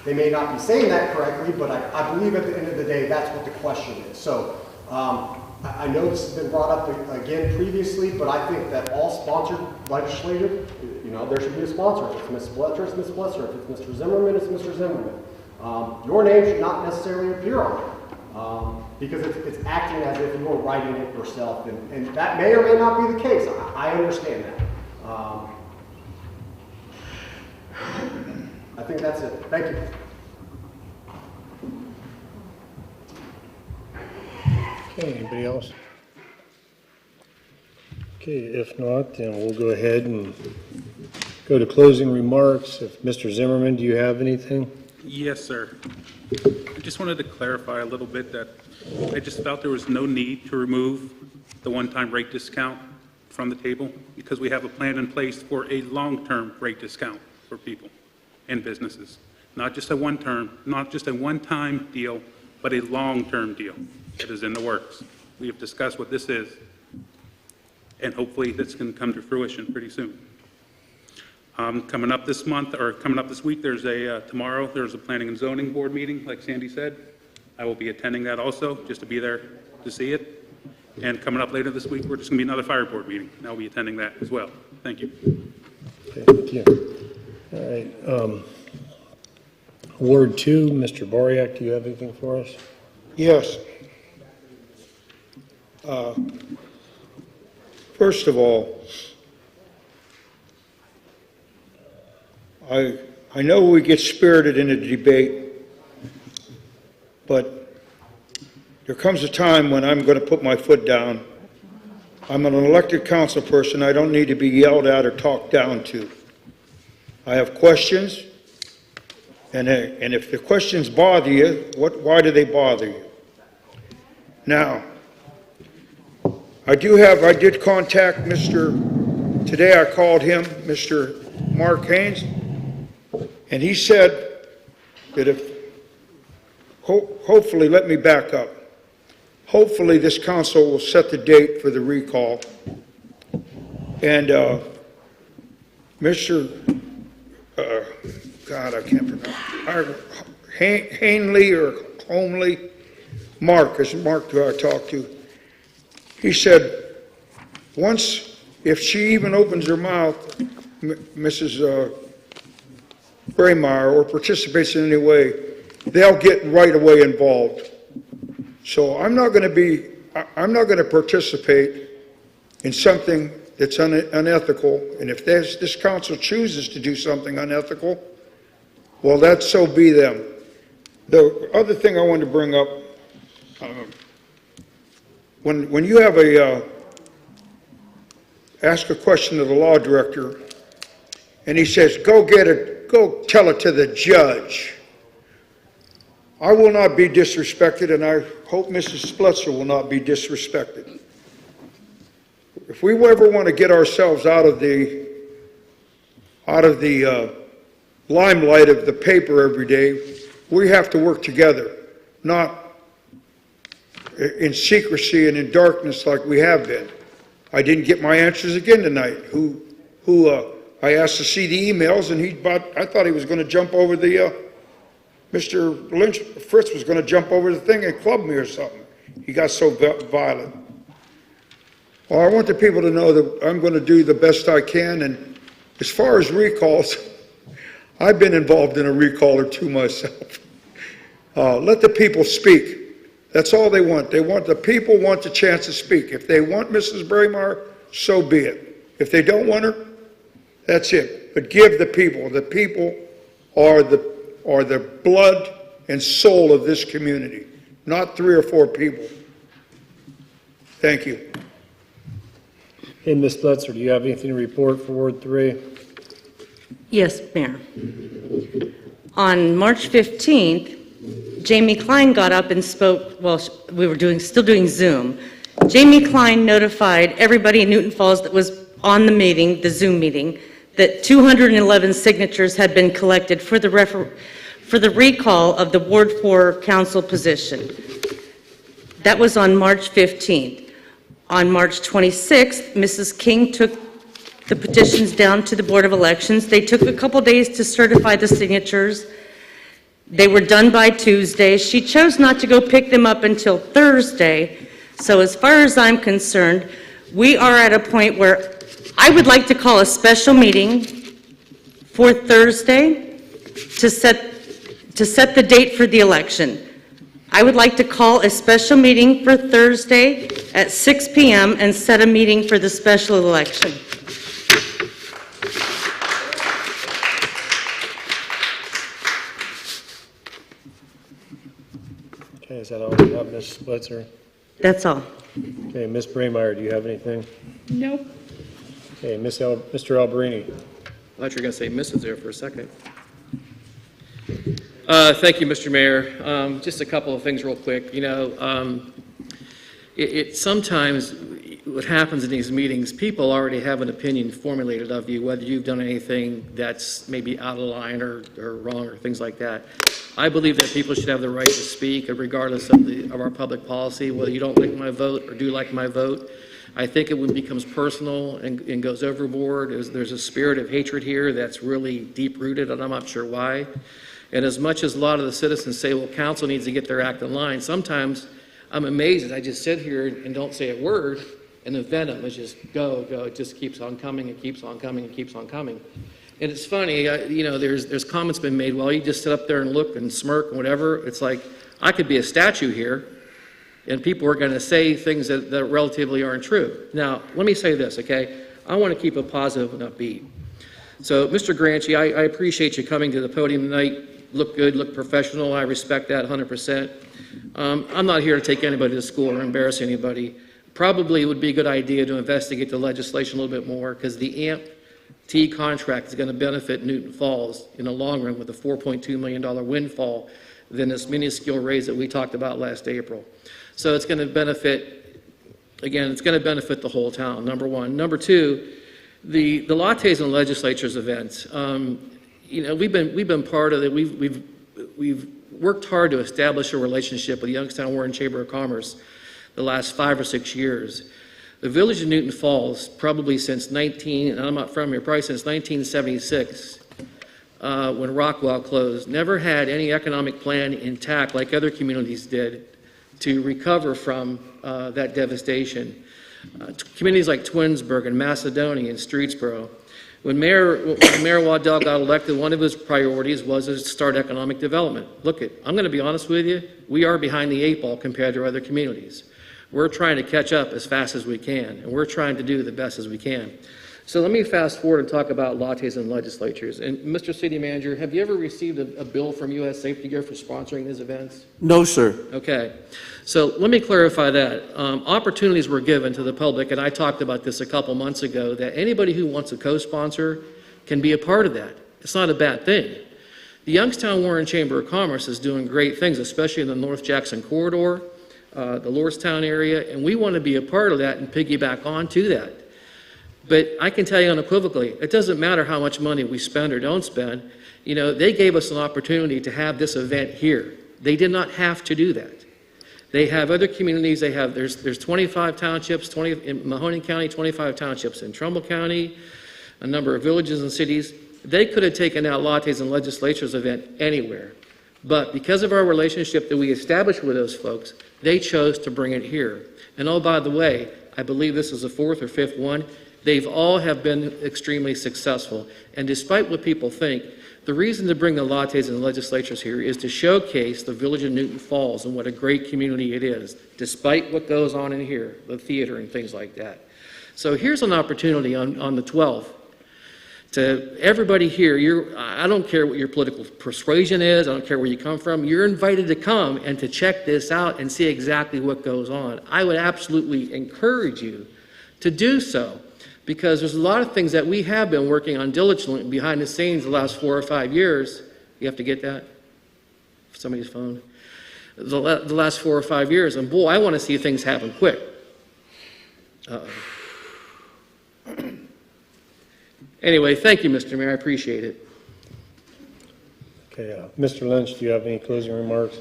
They may not be saying that correctly, but I believe at the end of the day, that's what the question is. So I know this has been brought up again previously, but I think that all sponsored legislative, there should be a sponsor. If it's Ms. Fletcher, it's Ms. Fletcher. If it's Mr. Zimmerman, it's Mr. Zimmerman. Your name should not necessarily appear on it. Because it's acting as if you were writing it yourself, and that may or may not be the case. I understand that. I think that's it. Thank you. Okay, anybody else? Okay, if not, then we'll go ahead and go to closing remarks. If Mr. Zimmerman, do you have anything? Yes, sir. I just wanted to clarify a little bit that I just felt there was no need to remove the one-time rate discount from the table because we have a plan in place for a long-term rate discount for people and businesses. Not just a one-time deal, but a long-term deal that is in the works. We have discussed what this is, and hopefully this can come to fruition pretty soon. Coming up this month, or coming up this week, tomorrow, there's a planning and zoning board meeting, like Sandy said. I will be attending that also, just to be there to see it. And coming up later this week, we're just going to be another fire board meeting, and I'll be attending that as well. Thank you. Okay, thank you. All right. Ward 2, Mr. Boriak, do you have anything for us? Yes. First of all, I know we get spirited in a debate, but there comes a time when I'm going to put my foot down. I'm an elected council person. I don't need to be yelled at or talked down to. I have questions, and if the questions bother you, why do they bother you? Now, I did contact today I called him, Mr. Mark Haynes, and he said that hopefully, let me back up. Hopefully this council will set the date for the recall. And Mr. God, I can't pronounce it. Hanley or Homley, Mark, is Mark who I talked to. He said, once if she even opens her mouth, Mrs. Braemar, or participates in any way, they'll get right away involved. So I'm not going to participate in something that's unethical, and if this council chooses to do something unethical, well, that's so be them. The other thing I wanted to bring up, when you have ask a question to the law director, and he says, go tell it to the judge. I will not be disrespected, and I hope Mrs. Splitzer will not be disrespected. If we ever want to get ourselves out of the limelight of the paper every day, we have to work together, not in secrecy and in darkness like we have been. I didn't get my answers again tonight. I asked to see the emails, and I thought he was going to jump over Mr. Lynch, Fritz was going to jump over the thing and club me or something. He got so violent. Well, I want the people to know that I'm going to do the best I can, and as far as recalls, I've been involved in a recall or two myself. Let the people speak. That's all they want. The people want the chance to speak. If they want Mrs. Braemar, so be it. If they don't want her, that's it. But give the people. The people are the blood and soul of this community, not 3 or 4 people. Thank you. Hey, Ms. Blitzer, do you have anything to report for Ward 3? Yes, Mayor. On March 15th, Jamie Klein got up and spoke, well, we were still doing Zoom. Jamie Klein notified everybody in Newton Falls that was on the meeting, the Zoom meeting, that 211 signatures had been collected for the recall of the Ward 4 council position. That was on March 15th. On March 26th, Mrs. King took the petitions down to the Board of Elections. They took a couple days to certify the signatures. They were done by Tuesday. She chose not to go pick them up until Thursday. So as far as I'm concerned, we are at a point where I would like to call a special meeting for Thursday to set the date for the election. I would like to call a special meeting for Thursday at 6 p.m. and set a meeting for the special election. Okay, is that all you have, Ms. Blitzer? That's all. Okay, Ms. Braemar, do you have anything? Nope. Okay, Mr. Alberini. I thought you were going to say Mrs. there for a second. Thank you, Mr. Mayor. Just a couple of things real quick. You know, sometimes what happens in these meetings, people already have an opinion formulated of you, whether you've done anything that's maybe out of line or wrong or things like that. I believe that people should have the right to speak regardless of our public policy, whether you don't like my vote or do like my vote. I think it becomes personal and goes overboard. There's a spirit of hatred here that's really deep-rooted, and I'm not sure why. And as much as a lot of the citizens say, well, council needs to get their act in line, sometimes I'm amazed. I just sit here and don't say a word, and the venom is just go. It just keeps on coming and keeps on coming and keeps on coming. And it's funny, you know, there's comments been made, well, you just sit up there and look and smirk and whatever. It's like, I could be a statue here, and people are going to say things that relatively aren't true. Now, let me say this, okay? I want to keep it positive and upbeat. So, Mr. Granchi, I appreciate you coming to the podium tonight. Look good, look professional. I respect that 100%. I'm not here to take anybody to school or embarrass anybody. Probably it would be a good idea to investigate the legislation a little bit more, because the AMP-T contract is going to benefit Newton Falls in the long run with a $4.2 million windfall than this minuscule raise that we talked about last April. So it's going to benefit, again, it's going to benefit the whole town, number one. Number two, the lattes and legislatures events. You know, we've been part of it. We've worked hard to establish a relationship with the Youngstown Warren Chamber of Commerce the last 5 or 6 years. The village of Newton Falls, probably since and I'm not from here, probably since 1976, when Rockwell closed, never had any economic plan intact like other communities did to recover from that devastation. Communities like Twinsburg and Macedonia and Streetsboro. When Mayor Waddell got elected, one of his priorities was to start economic development. Look, I'm going to be honest with you, we are behind the 8 ball compared to other communities. We're trying to catch up as fast as we can, and we're trying to do the best as we can. So let me fast forward and talk about lattes and legislatures. And Mr. City Manager, have you ever received a bill from U.S. Safety Gear for sponsoring these events? No, sir. Okay. So let me clarify that. Opportunities were given to the public, and I talked about this a couple months ago, that anybody who wants a co-sponsor can be a part of that. It's not a bad thing. The Youngstown Warren Chamber of Commerce is doing great things, especially in the North Jackson corridor, the Lordstown area, and we want to be a part of that and piggyback on to that. But I can tell you unequivocally, it doesn't matter how much money we spend or don't spend. You know, they gave us an opportunity to have this event here. They did not have to do that. They have other communities. There's 25 townships, 20 in Mahoning County, 25 townships in Trumbull County, a number of villages and cities. They could have taken out lattes and legislatures event anywhere. But because of our relationship that we established with those folks, they chose to bring it here. And oh, by the way, I believe this is the 4th or 5th one. They've all have been extremely successful. And despite what people think, the reason to bring the lattes and the legislatures here is to showcase the village of Newton Falls and what a great community it is, despite what goes on in here, the theater and things like that. So here's an opportunity on the 12th to everybody here. I don't care what your political persuasion is. I don't care where you come from. You're invited to come and to check this out and see exactly what goes on. I would absolutely encourage you to do so, because there's a lot of things that we have been working on diligently behind the scenes the last 4 or 5 years. You have to get that? Somebody's phone. The last 4 or 5 years, and boy, I want to see things happen quick. Anyway, thank you, Mr. Mayor. I appreciate it. Okay, Mr. Lynch, do you have any closing remarks?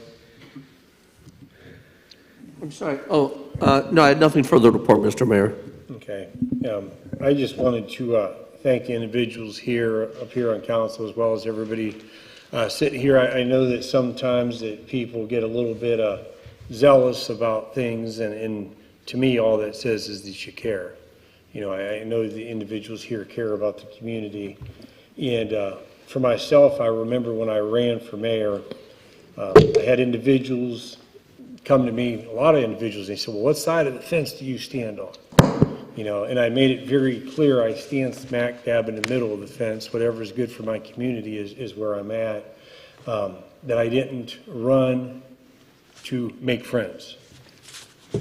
I'm sorry. Oh, no, I had nothing further to report, Mr. Mayor. Okay. I just wanted to thank the individuals up here on council, as well as everybody sitting here. I know that sometimes that people get a little bit zealous about things, and to me, all that says is that you care. You know, I know the individuals here care about the community. And for myself, I remember when I ran for mayor, I had individuals come to me, a lot of individuals, they said, well, what side of the fence do you stand on? You know, and I made it very clear I stand smack dab in the middle of the fence. Whatever is good for my community is where I'm at. That I didn't run to make friends.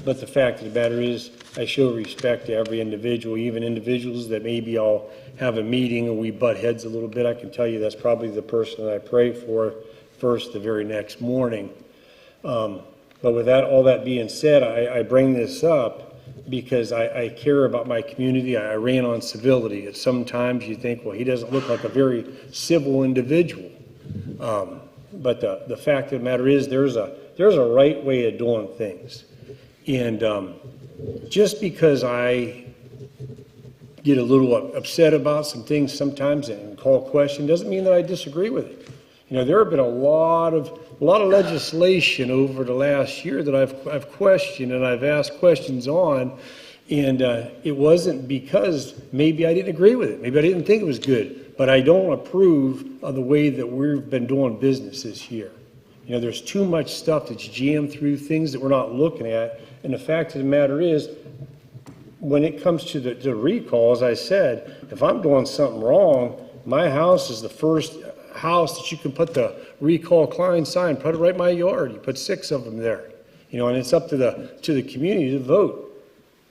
But the fact of the matter is, I show respect to every individual, even individuals that maybe I'll have a meeting and we butt heads a little bit. I can tell you that's probably the person that I pray for first the very next morning. But with that, all that being said, I bring this up because I care about my community. I ran on civility. Sometimes you think, well, he doesn't look like a very civil individual. But the fact of the matter is, there's a right way of doing things. And just because I get a little upset about some things sometimes and call question doesn't mean that I disagree with it. You know, there have been a lot of legislation over the last year that I've questioned and I've asked questions on, and it wasn't because maybe I didn't agree with it, maybe I didn't think it was good, but I don't approve of the way that we've been doing business this year. You know, there's too much stuff that's jammed through things that we're not looking at, and the fact of the matter is, when it comes to the recall, as I said, if I'm doing something wrong, my house is the first house that you can put the recall Klein sign, put it right in my yard. You put 6 of them there, you know, and it's up to the community to vote,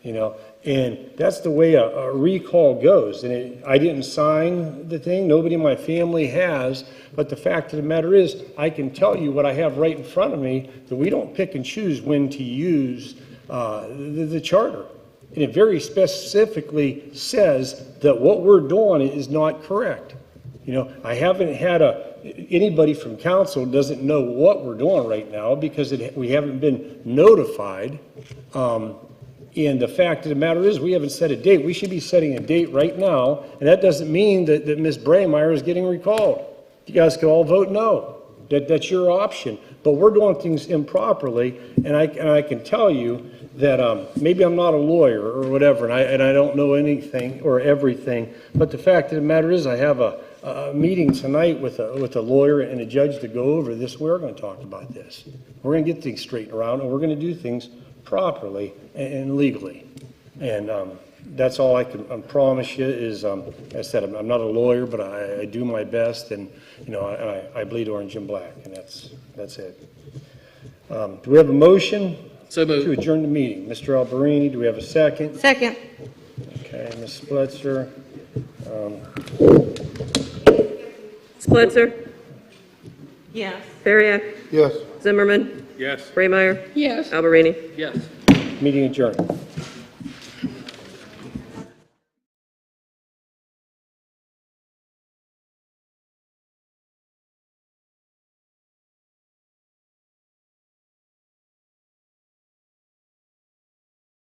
you know, and that's the way a recall goes. And I didn't sign the thing. Nobody in my family has. But the fact of the matter is, I can tell you what I have right in front of me, that we don't pick and choose when to use the charter. And it very specifically says that what we're doing is not correct. You know, I haven't had anybody from council doesn't know what we're doing right now because we haven't been notified. And the fact of the matter is, we haven't set a date. We should be setting a date right now, and that doesn't mean that Ms. Braymeyer is getting recalled. You guys can all vote no. That's your option. But we're doing things improperly, and I can tell you that maybe I'm not a lawyer or whatever, and I don't know anything or everything, but the fact of the matter is I have a meeting tonight with a lawyer and a judge to go over this. We're going to talk about this. We're going to get things straightened around, and we're going to do things properly and legally. And that's all I can promise you is, I said, I'm not a lawyer, but I do my best, and I bleed orange and black, and that's it. Do we have a motion? So moved. To adjourn the meeting. Mr. Alberini, do we have a second? Second. Okay, Ms. Splitzer. Splitzer? Yes. Bariak? Yes. Zimmerman? Yes. Braymeyer? Yes. Alberini? Yes. Meeting adjourned.